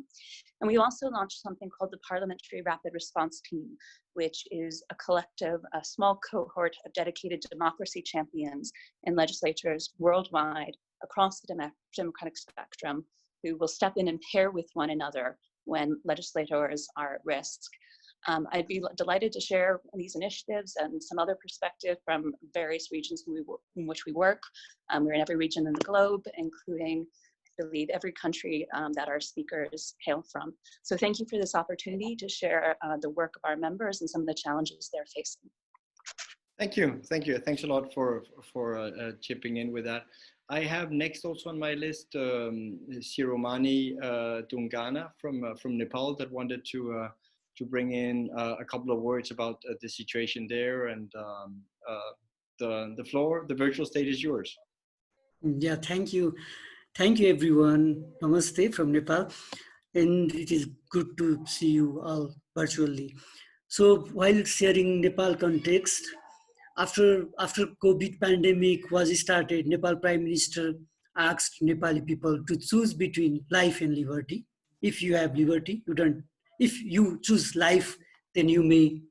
And we also launched something called the Parliamentary Rapid Response Team, which is a collective, a small cohort of dedicated democracy champions in legislatures worldwide across the democratic spectrum, who will step in and pair with one another when legislators are at risk. I'd be delighted to share these initiatives and some other perspective from various regions in which we work. We're in every region in the globe, including, I believe, every country that our speakers hail from. So thank you for this opportunity to share the work of our members and some of the challenges they're facing. Thank you. Thanks a lot for chipping in with that. I have next also on my list Shiromani Dungana from Nepal that wanted to bring in a couple of words about the situation there, and the virtual stage is yours. Yeah, thank you everyone. Namaste from Nepal, and it is good to see you all virtually. So while sharing Nepal context, after COVID pandemic was started, Nepal Prime Minister asked Nepali people to choose between life and liberty. If you have liberty, you don't. If you choose life, then you may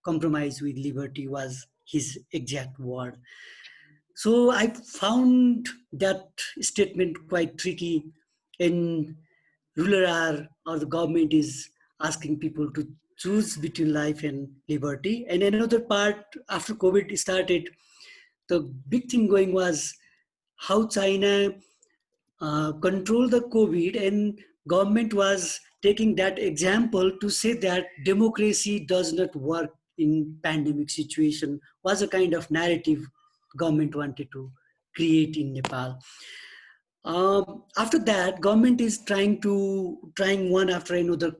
compromise with liberty, was his exact word. So I found that statement quite tricky. In rural or the government is asking people to choose between life and liberty. And another part, after COVID started, the big thing going was how China controlled the COVID, and government was taking that example to say that democracy does not work in pandemic situation, was a kind of narrative government wanted to create in Nepal. After that, government is trying one after another,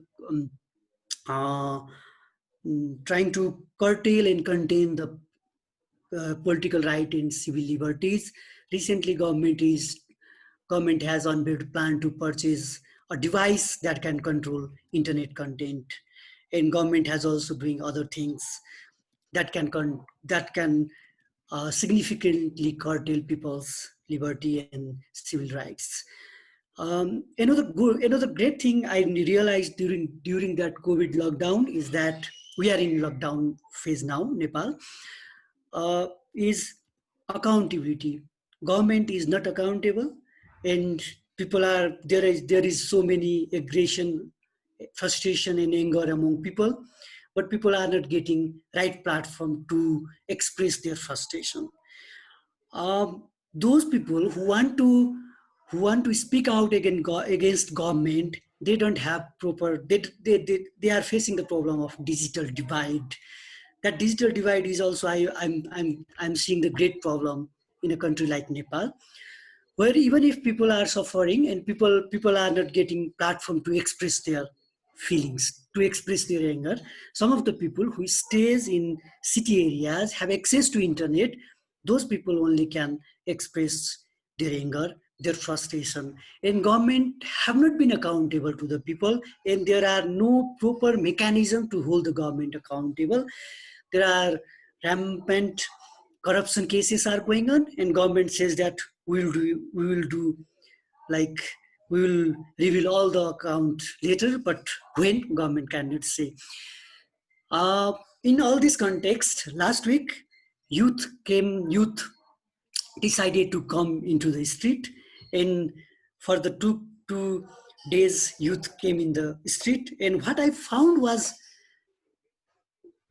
trying to curtail and contain the political right and civil liberties. Recently, government has unveiled a plan to purchase a device that can control internet content, and government has also doing other things that can significantly curtail people's liberty and civil rights. Another great thing I realized during that COVID lockdown is that we are in lockdown phase now, Nepal, is accountability. Government is not accountable, and there is so many aggression, frustration and anger among people, but people are not getting right platform to express their frustration. Those people who want to speak out against government, they don't have proper, they are facing the problem of digital divide. That digital divide is also, I'm seeing the great problem in a country like Nepal, where even if people are suffering and people are not getting platform to express their feelings, to express their anger, some of the people who stays in city areas have access to internet. Those people only can express their anger. their frustration, and government have not been accountable to the people, and there are no proper mechanism to hold the government accountable. There are rampant corruption cases are going on, and government says that we will reveal all the account later, but when, government cannot say. In all this context, last week, youth decided to come into the street, and for the two days, youth came in the street. And what I found was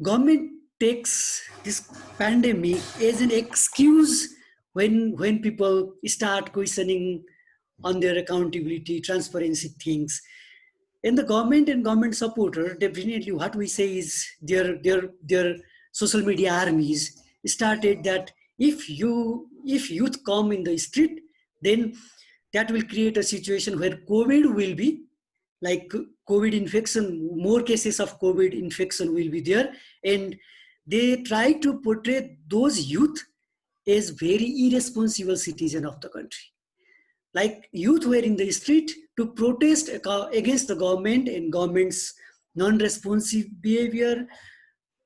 government takes this pandemic as an excuse when people start questioning on their accountability, transparency things. And the government and government supporter, definitely what we say is their social media armies started that if youth come in the street, then that will create a situation where COVID will be like COVID infection, more cases of COVID infection will be there. And they try to portray those youth as very irresponsible citizens of the country. Like youth were in the street to protest against the government and government's non-responsive behavior,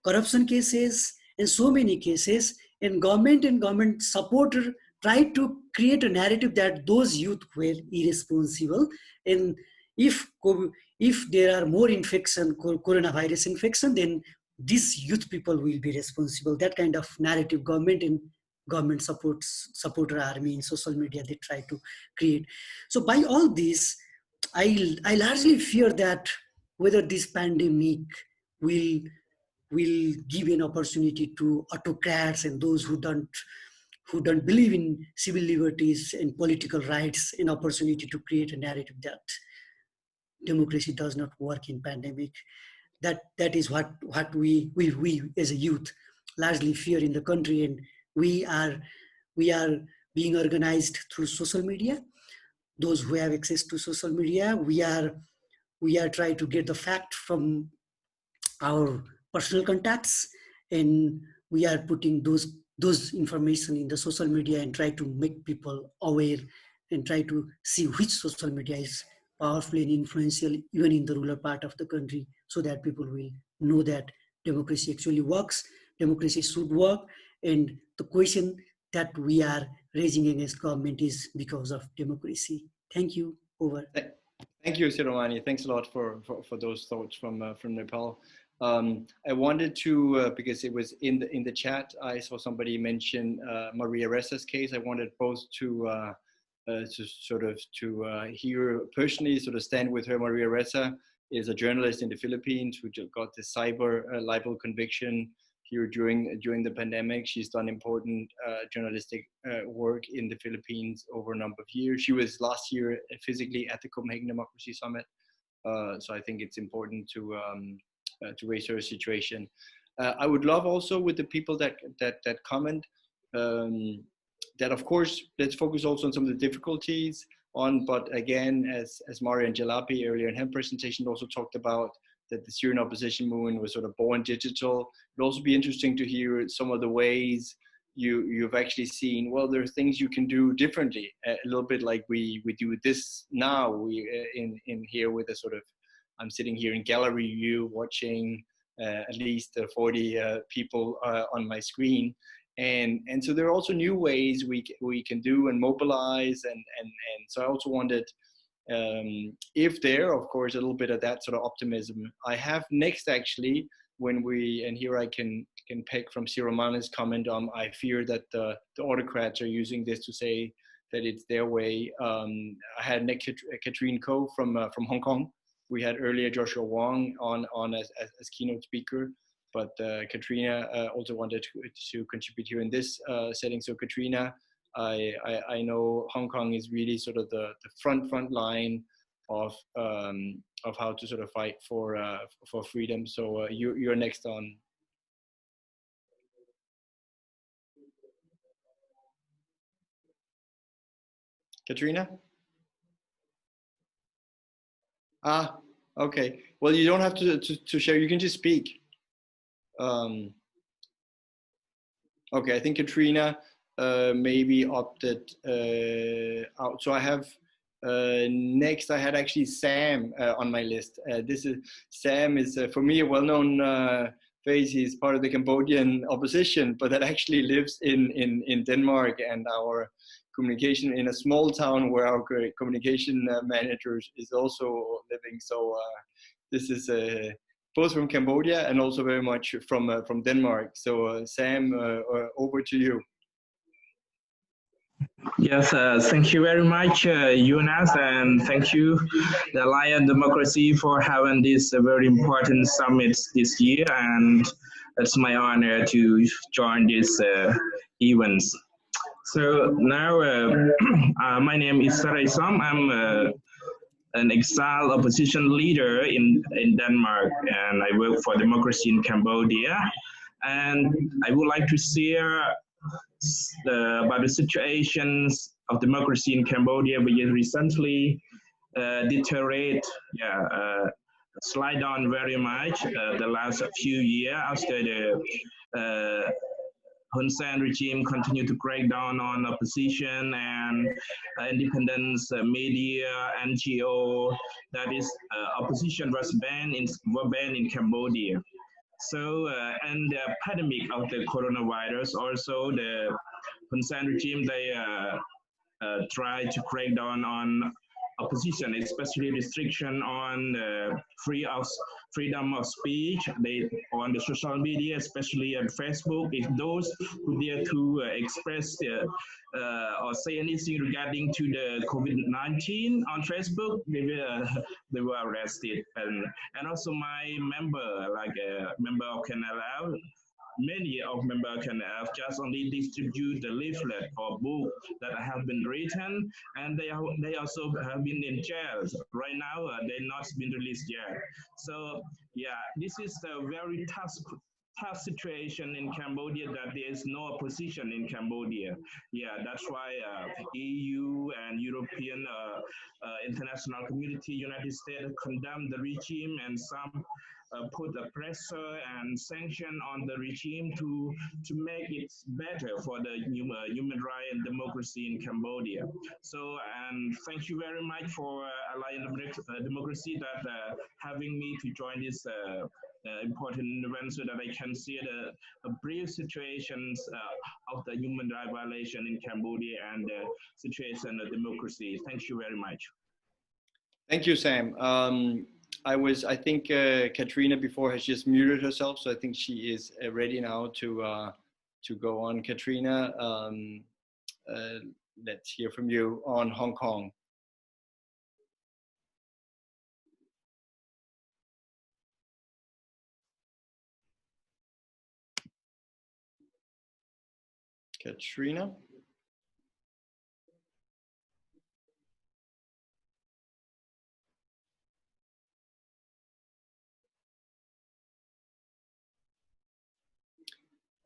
corruption cases, and so many cases. And government supporter tried to create a narrative that those youth were irresponsible. And if there are more coronavirus infection, then these youth people will be responsible. That kind of narrative government and government supporter army in social media, they try to create. So by all this, I largely fear that whether this pandemic will give an opportunity to autocrats and those who don't believe in civil liberties and political rights an opportunity to create a narrative that democracy does not work in pandemic. That is what we as a youth largely fear in the country, and we are being organized through social media. Those who have access to social media, we are trying to get the fact from our personal contacts, and we are putting those information in the social media and try to make people aware and try to see which social media is powerful and influential even in the rural part of the country, so that people will know that democracy actually works, democracy should work, and the question that we are raising against government is because of democracy. Thank you. Over. Thank you, Siromani. Thanks a lot for those thoughts from Nepal. I wanted to, because it was in the chat, I saw somebody mention Maria Ressa's case. I wanted both to hear personally, sort of stand with her. Maria Ressa is a journalist in the Philippines who got the cyber libel conviction here during the pandemic. She's done important journalistic work in the Philippines over a number of years. She was last year physically at the Copenhagen Democracy Summit, so I think it's important to raise her situation. I would love also with the people that comment that, of course, let's focus also on some of the difficulties but again, as Mariam and Jalabi earlier in her presentation also talked about, that the Syrian opposition movement was sort of born digital. It'd also be interesting to hear some of the ways you've actually seen, well, there are things you can do differently, a little bit like we do this now. We in here with a sort of, I'm sitting here in gallery view watching at least 40 people on my screen. And so there are also new ways we can do and mobilize. And so I also wanted, if there, of course, a little bit of that sort of optimism. I have next actually, and here I can pick from Siromani's comment on, I fear that the autocrats are using this to say that it's their way. I had Nick Katrine Ko from Hong Kong. We had earlier Joshua Wong on as keynote speaker, but Katrina also wanted to contribute here in this setting. So Katrina, I know Hong Kong is really sort of the front line of how to sort of fight for freedom. So you're next on. Katrina? Ah, okay. Well, you don't have to share. You can just speak. Okay, I think Katrina, maybe opted out. So I have next. I had actually Sam on my list. Sam is for me a well-known face. He's part of the Cambodian opposition, but that actually lives in Denmark, and our communication in a small town where our communication manager is also living. So this is both from Cambodia and also very much from Denmark. So Sam, over to you. Yes, thank you very much, Jonas, and thank you, the Alliance Democracy, for having this very important summit this year. And it's my honor to join this events. So now, my name is Sarai Som. I'm an exiled opposition leader in Denmark, and I work for democracy in Cambodia. And I would like to share about the situations of democracy in Cambodia, which is recently deteriorate, slide down very much the last few years after the Hun Sen regime continued to crack down on opposition and independence media, NGO. That is, opposition was banned in Cambodia. So, and the pandemic of the coronavirus, also the Hun Sen regime, they tried to crack down on opposition, especially restriction on freedom of speech. They on the social media, especially on Facebook, if those who dare to express or say anything regarding to the COVID-19 on Facebook, they were arrested. And also my member, like a member of KNLF, many of members can just only distribute the leaflet or book that have been written, and they also have been in jail. Right now, they're not been released yet. So yeah, this is a very tough situation in Cambodia, that there is no opposition in Cambodia. Yeah, that's why EU and European international community, United States, condemn the regime, and some put a pressure and sanction on the regime to make it better for the human rights and democracy in Cambodia. So, and thank you very much for Alliance Democracy that having me to join this important event, so that I can see the brief situations of the human rights violation in Cambodia and the situation of democracy. Thank you very much. Thank you, Sam. I think Katrina before has just muted herself, so I think she is ready now to go on. Katrina, let's hear from you on Hong Kong. Katrina?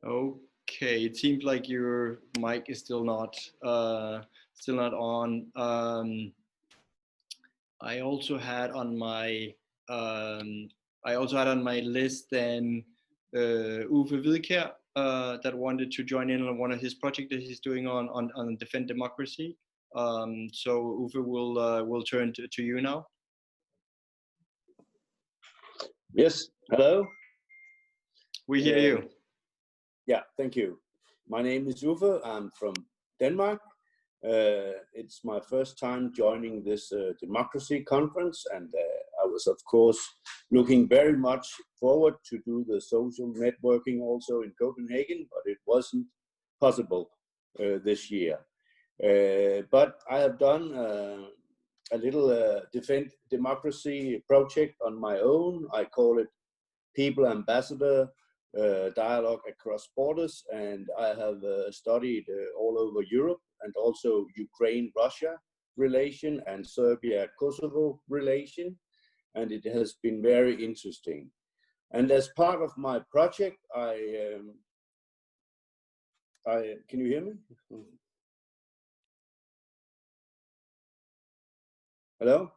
Okay, it seems like your mic is still not on. I also had on my list then Uffe Hvidkjær that wanted to join in on one of his projects that he's doing on Defend Democracy. So Uffe will turn to you now. Yes, hello. We hear you. Yeah, thank you. My name is Uffe. I'm from Denmark. It's my first time joining this democracy conference, and I was, of course, looking very much forward to do the social networking also in Copenhagen, but it wasn't possible this year. But I have done a little Defend Democracy project on my own. I call it People Ambassador Dialogue Across Borders, and I have studied all over Europe, and also Ukraine-Russia relation and Serbia-Kosovo relation, and it has been very interesting. And as part of my project, can you hear me? Hello?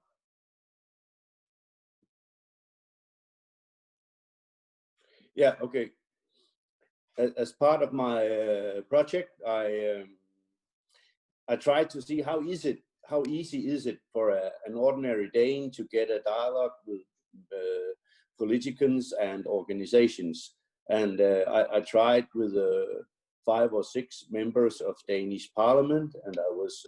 Yeah, okay. as part of my project, I tried to see how easy is it for an ordinary Dane to get a dialogue with politicians and organizations. And I tried with 5 or 6 members of Danish Parliament, and I was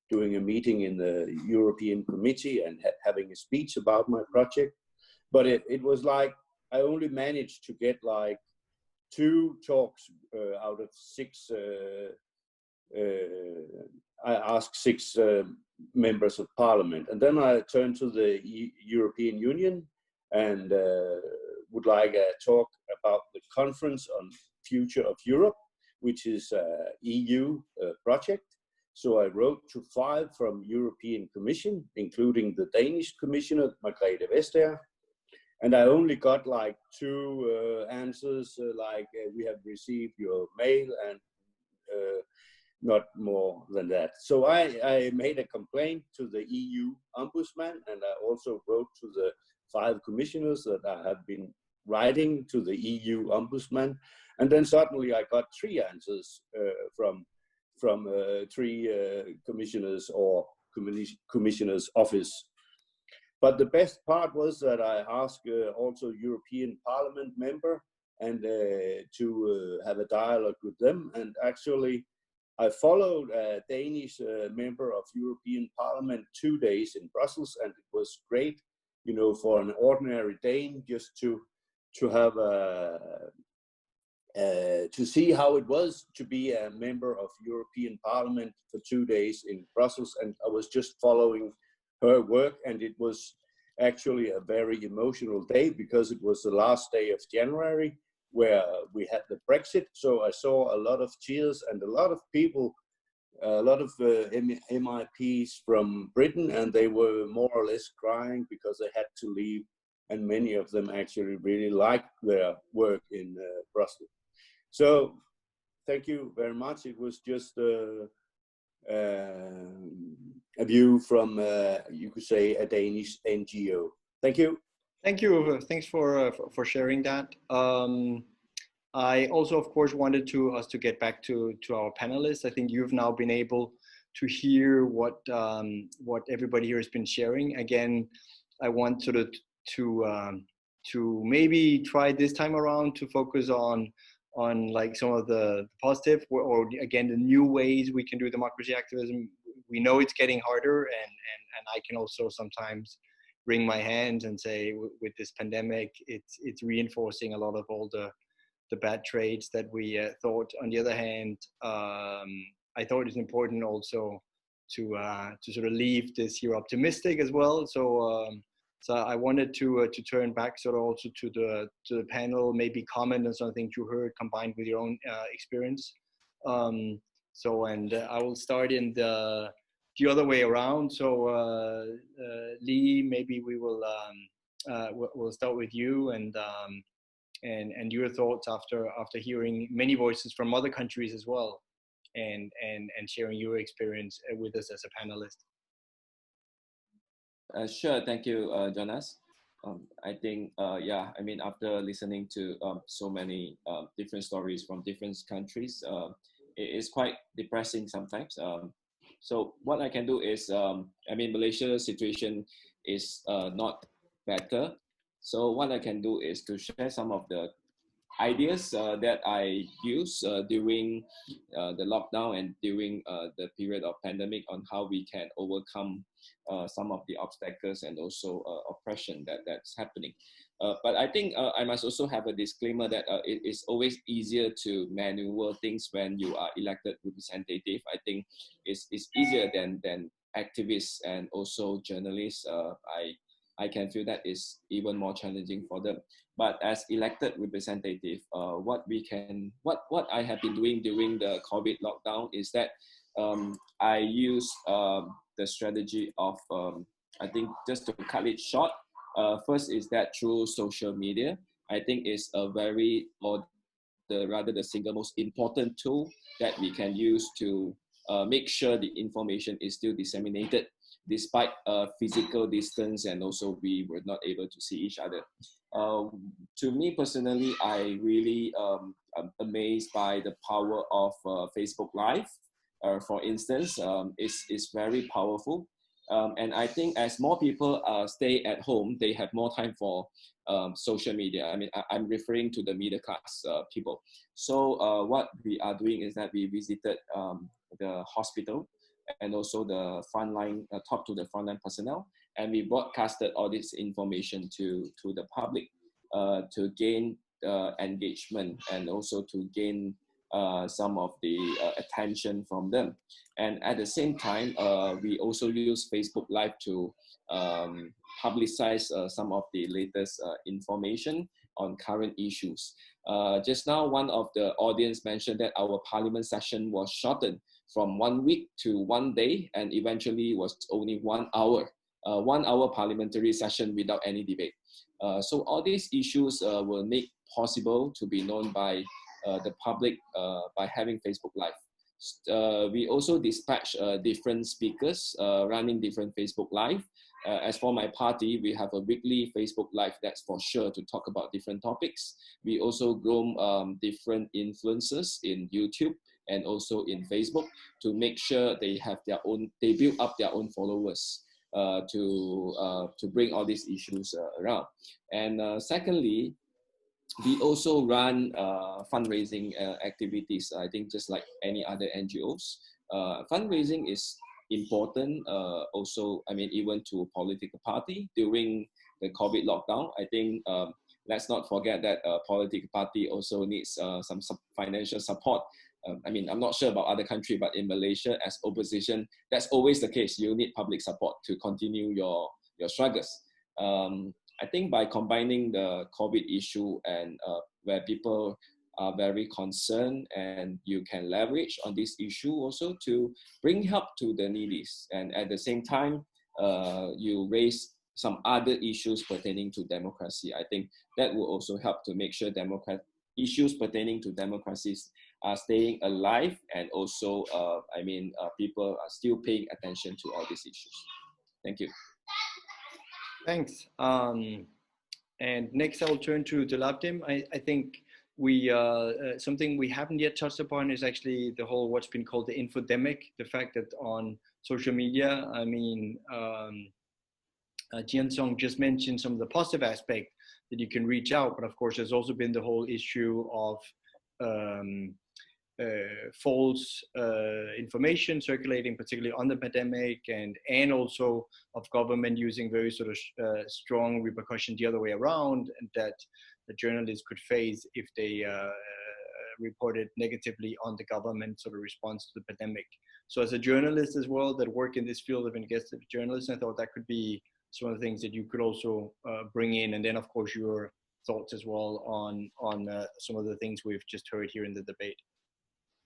doing a meeting in the European Committee and having a speech about my project. But it was like I only managed to get like 2 talks out of 6. I asked 6 members of Parliament, and then I turned to the European Union and would like a talk about the Conference on Future of Europe, which is an EU project. So I wrote to 5 from European Commission, including the Danish Commissioner, Margrethe Vestager. And I only got like 2 answers, like we have received your mail, and not more than that. So I made a complaint to the EU Ombudsman, and I also wrote to the 5 commissioners that I have been writing to the EU Ombudsman. And then suddenly I got 3 answers from 3 commissioners or commissioner's office. But the best part was that I asked also European Parliament member and to have a dialogue with them. And actually, I followed a Danish member of European Parliament 2 days in Brussels, and it was great, you know, for an ordinary Dane just to have to see how it was to be a member of European Parliament for 2 days in Brussels. And I was just following her work, and it was actually a very emotional day because it was the last day of January, where we had the Brexit. So I saw a lot of tears and a lot of people, a lot of MIPs from Britain, and they were more or less crying because they had to leave. And many of them actually really liked their work in Brussels. So thank you very much. It was just a view from, you could say, a Danish NGO. Thank you. Thank you. Thanks for sharing that. I also, of course, wanted us to get back to our panelists. I think you've now been able to hear what everybody here has been sharing. Again, I want sort of to maybe try this time around to focus on like some of the positive or again the new ways we can do democracy activism. We know it's getting harder, and I can also sometimes wring my hands and say with this pandemic, it's reinforcing a lot of all the bad traits that we thought. On the other hand, I thought it's important also to sort of leave this here optimistic as well. So I wanted to turn back sort of also to the panel, maybe comment on something you heard combined with your own experience. And I will start in the other way around. So Lee, maybe we will we'll start with you and your thoughts after hearing many voices from other countries as well, and sharing your experience with us as a panelist. Sure, thank you, Jonas. I think, yeah, I mean, after listening to so many different stories from different countries, it is quite depressing sometimes. So what I can do is, I mean, Malaysia's situation is not better. So what I can do is to share some of the ideas that I used during the lockdown and during the period of pandemic on how we can overcome some of the obstacles and also oppression that's happening. But I think I must also have a disclaimer that it is always easier to maneuver things when you are elected representative. I think it's easier than activists and also journalists. I can feel that is even more challenging for them. But as elected representative, what I have been doing during the COVID lockdown is that I use the strategy of, I think just to cut it short, first is that through social media, I think is a very, or the single most important tool that we can use to make sure the information is still disseminated despite physical distance, and also we were not able to see each other. To me personally, I really am amazed by the power of Facebook Live. For instance, is very powerful. And I think as more people stay at home, they have more time for social media. I mean, I'm referring to the middle class people. So what we are doing is that we visited the hospital and also the frontline, talked to the frontline personnel, and we broadcasted all this information to the public to gain engagement and also to gain some of the attention from them. And at the same time, we also use Facebook Live to publicize some of the latest information on current issues. Just now, one of the audience mentioned that our parliament session was shortened from 1 week to 1 day, and eventually was only 1 hour. 1 hour parliamentary session without any debate. So all these issues were made possible to be known by the public by having Facebook Live. We also dispatch different speakers running different Facebook Live. As for my party, we have a weekly Facebook Live that's for sure to talk about different topics. We also groom different influencers in YouTube and also in Facebook to make sure they have their own, they build up their own followers to bring all these issues around. And secondly, we also run fundraising activities, I think just like any other NGOs. Fundraising is important also, I mean, even to a political party during the COVID lockdown. I think let's not forget that a political party also needs some financial support. I mean, I'm not sure about other countries, but in Malaysia, as opposition, that's always the case. You need public support to continue your struggles. I think by combining the COVID issue and where people are very concerned, and you can leverage on this issue also to bring help to the needy. And at the same time, you raise some other issues pertaining to democracy. I think that will also help to make sure issues pertaining to democracies are staying alive, and also, people are still paying attention to all these issues. Thank you. Thanks. And next I'll turn to Lavdim. I think we something we haven't yet touched upon is actually the whole what's been called the infodemic, the fact that on social media, I mean, Chung just mentioned some of the positive aspects that you can reach out, but of course there's also been the whole issue of false information circulating, particularly on the pandemic, and also of government using very sort of strong repercussion the other way around, and that the journalists could face if they reported negatively on the government sort of response to the pandemic. So as a journalist as well that work in this field of investigative journalism, I thought that could be some of the things that you could also bring in, and then of course your thoughts as well on some of the things we've just heard here in the debate.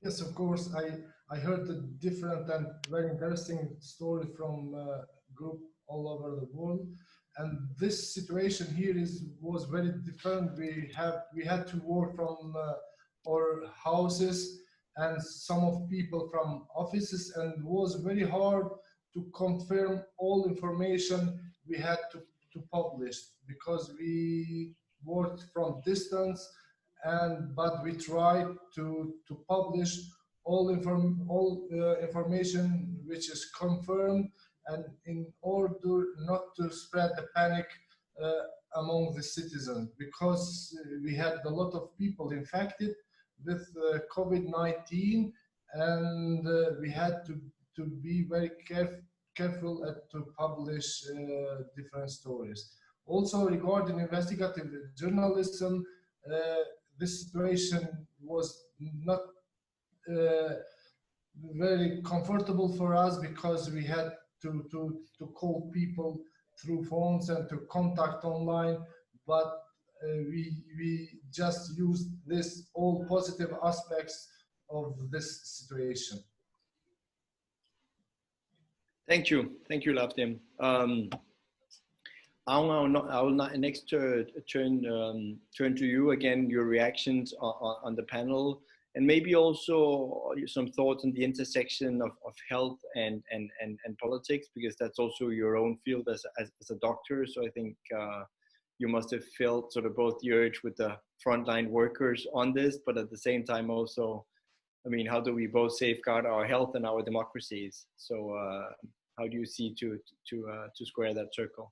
Yes, of course. I heard a different and very interesting story from a group all over the world, and this situation here was very different. We had to work from our houses, and some of people from offices, and it was very hard to confirm all information we had to publish, because we worked from distance, but we tried to publish all information which is confirmed, and in order not to spread the panic among the citizens, because we had a lot of people infected with COVID-19, and we had to be very careful to publish different stories. Also, regarding investigative journalism, this situation was not very comfortable for us, because we had to call people through phones and to contact online, but we just used this all positive aspects of this situation. Thank you, Lavdim. I will next turn to you again. Your reactions on the panel, and maybe also some thoughts on the intersection of health and politics, because that's also your own field as a doctor. So I think you must have felt sort of both the urge with the frontline workers on this, but at the same time also, I mean, how do we both safeguard our health and our democracies? So how do you see to square that circle?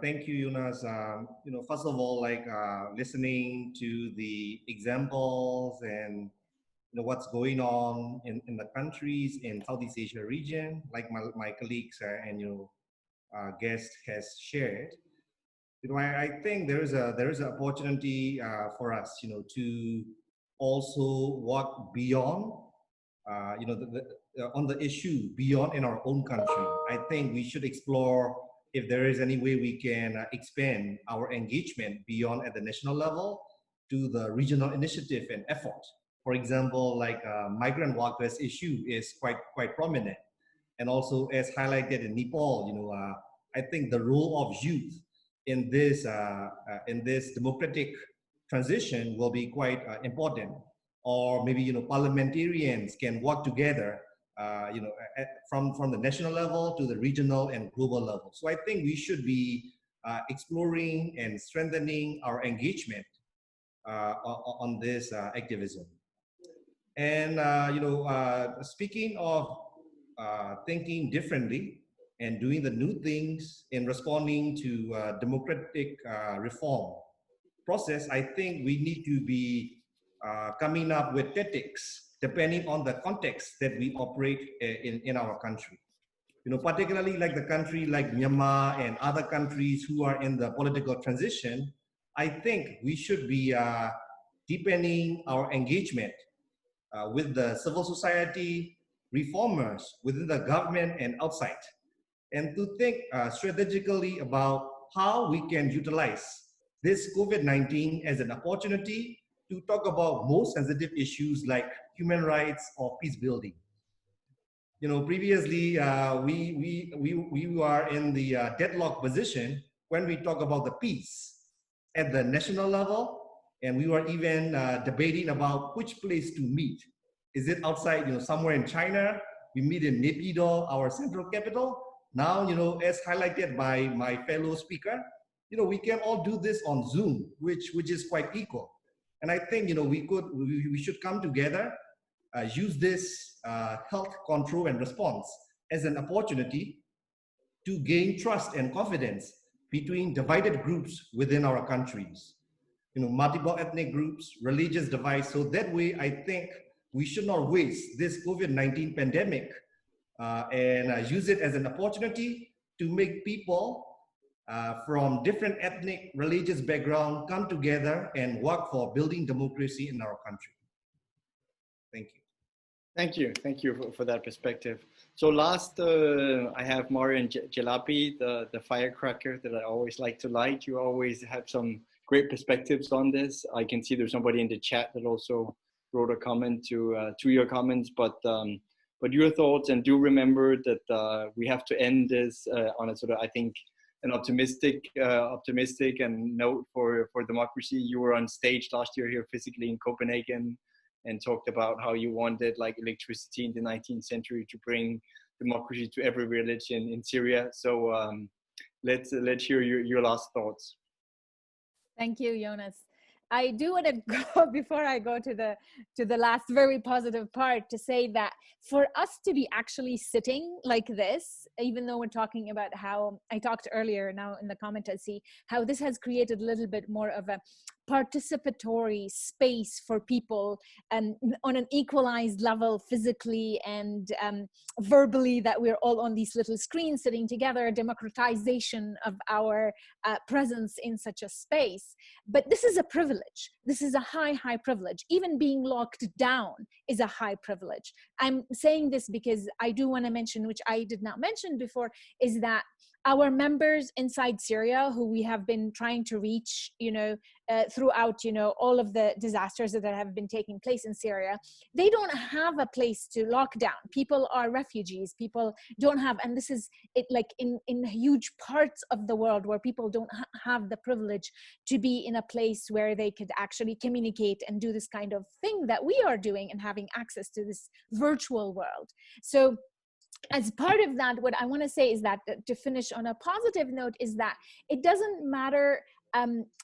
Thank you, Jonas. First of all, listening to the examples and what's going on in the countries in Southeast Asia region, like my colleagues and guest has shared. I think there is an opportunity for us, to also walk beyond, on the issue beyond in our own country. I think we should explore if there is any way we can expand our engagement beyond at the national level to the regional initiative and effort. For example, like migrant workers issue is quite prominent, and also as highlighted in Nepal, I think the role of youth in this democratic transition will be quite important. Or maybe parliamentarians can work together, from the national level to the regional and global level. So I think we should be exploring and strengthening our engagement on this activism. And speaking of thinking differently and doing the new things in responding to democratic reform process, I think we need to be coming up with tactics depending on the context that we operate in our country. Particularly like the country like Myanmar and other countries who are in the political transition, I think we should be deepening our engagement with the civil society, reformers within the government and outside, and to think strategically about how we can utilize this COVID-19 as an opportunity to talk about most sensitive issues like human rights or peace building. Previously we were in the deadlock position when we talk about the peace at the national level, and we were even debating about which place to meet. Is it outside, somewhere in China? We meet in Naypyidaw, our central capital. Now, as highlighted by my fellow speaker, we can all do this on Zoom, which is quite equal. And I think, we should come together, use this health control and response as an opportunity to gain trust and confidence between divided groups within our countries. Multiple ethnic groups, religious divides. So that way, I think we should not waste this COVID-19 pandemic and use it as an opportunity to make people from different ethnic, religious background come together and work for building democracy in our country. Thank you. Thank you for that perspective. So last, I have Mariam Jalabi, the firecracker that I always like to light. You always have some great perspectives on this. I can see there's somebody in the chat that also wrote a comment to your comments, but your thoughts, and do remember that we have to end this on a sort of, I think, an optimistic and note for democracy. You were on stage last year here physically in Copenhagen and talked about how you wanted like electricity in the 19th century to bring democracy to every religion in Syria. So let's hear your last thoughts. Thank you, Jonas. I do want to go, before I go to the last very positive part, to say that for us to be actually sitting like this, even though we're talking about how I talked earlier, now in the comment I see how this has created a little bit more of a participatory space for people on an equalized level, physically and verbally, that we're all on these little screens sitting together, democratization of our presence in such a space. But this is a privilege. This is a high privilege. Even being locked down is a high privilege. I'm saying this because I do want to mention, which I did not mention before, is that our members inside Syria, who we have been trying to reach, throughout, all of the disasters that have been taking place in Syria, they don't have a place to lock down. People are refugees. People don't have, and this is it, like in huge parts of the world where people don't have the privilege to be in a place where they could actually communicate and do this kind of thing that we are doing and having access to this virtual world. So as part of that, what I want to say is that, to finish on a positive note, is that it doesn't matter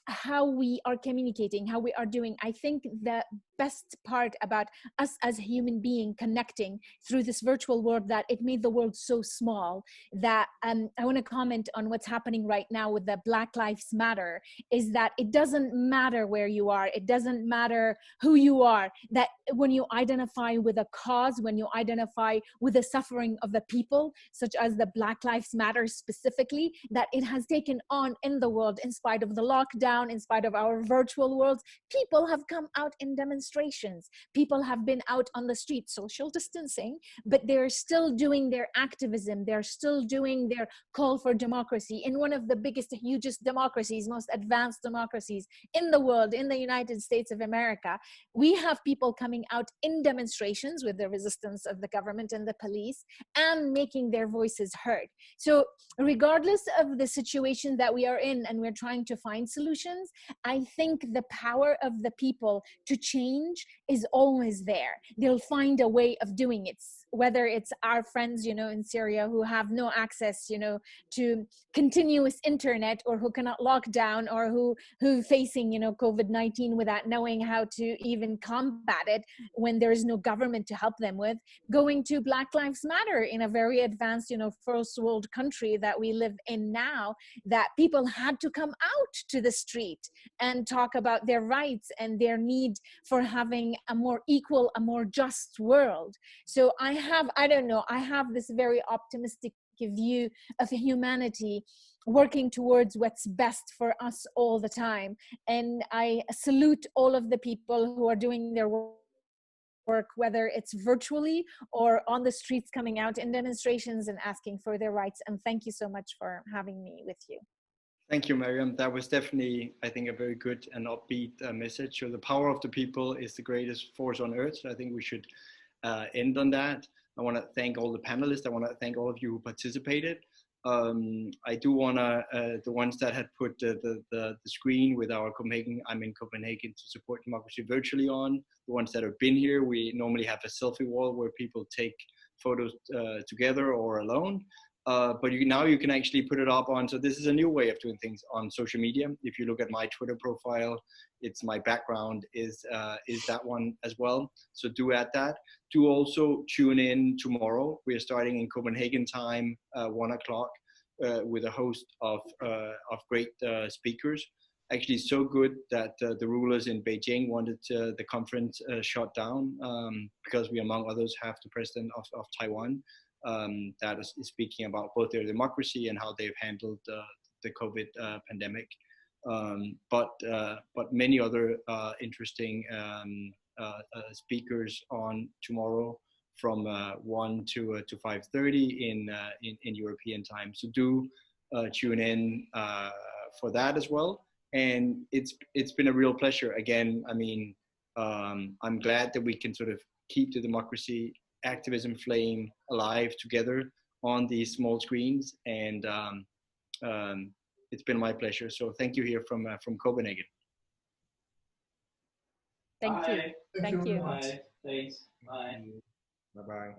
how we are communicating, how we are doing. I think the best part about us as a human being connecting through this virtual world, that it made the world so small that I want to comment on what's happening right now with the Black Lives Matter, is that it doesn't matter where you are, it doesn't matter who you are, that when you identify with a cause, when you identify with the suffering of the people, such as the Black Lives Matter specifically, that it has taken on in the world in spite of the lockdown, in spite of our virtual worlds. People have come out in demonstrations. People have been out on the street, social distancing, but they're still doing their activism. They're still doing their call for democracy in one of the biggest, hugest democracies, most advanced democracies in the world, in the United States of America. We have people coming out in demonstrations with the resistance of the government and the police and making their voices heard. So regardless of the situation that we are in, and we're trying to find solutions, I think the power of the people to change is always there. They'll find a way of doing it, whether it's our friends, in Syria who have no access, to continuous internet, or who cannot lock down, or who facing, COVID-19 without knowing how to even combat it when there is no government to help them with, going to Black Lives Matter in a very advanced, first world country that we live in now, that people had to come out to the street and talk about their rights and their need for having a more equal, a more just world. So I have this very optimistic view of humanity working towards what's best for us all the time. And I salute all of the people who are doing their work, whether it's virtually or on the streets, coming out in demonstrations and asking for their rights. And thank you so much for having me with you. Thank you, Mariam. That was definitely, I think, a very good and upbeat message. So the power of the people is the greatest force on earth. So I think we should end on that. I want to thank all the panelists. I want to thank all of you who participated. I do want to, the ones that had put the screen with our Copenhagen, I'm in Copenhagen to support democracy virtually on, the ones that have been here, we normally have a selfie wall where people take photos together or alone. But now you can actually put it up on, so this is a new way of doing things on social media. If you look at my Twitter profile, it's my background is that one as well. So do add that. Do also tune in tomorrow. We are starting in Copenhagen time, 1 o'clock, with a host of great speakers. Actually so good that the rulers in Beijing wanted the conference shut down because we, among others, have the president of Taiwan that is speaking about both their democracy and how they've handled the COVID pandemic. But many other interesting speakers on tomorrow from 1 to 5:30 in European time. So do tune in for that as well. And it's been a real pleasure. Again, I mean, I'm glad that we can sort of keep the democracy activism flame alive together on these small screens, and it's been my pleasure. So thank you here from Copenhagen. Thank you. Thank you. Bye. Thanks. Bye. Bye-bye.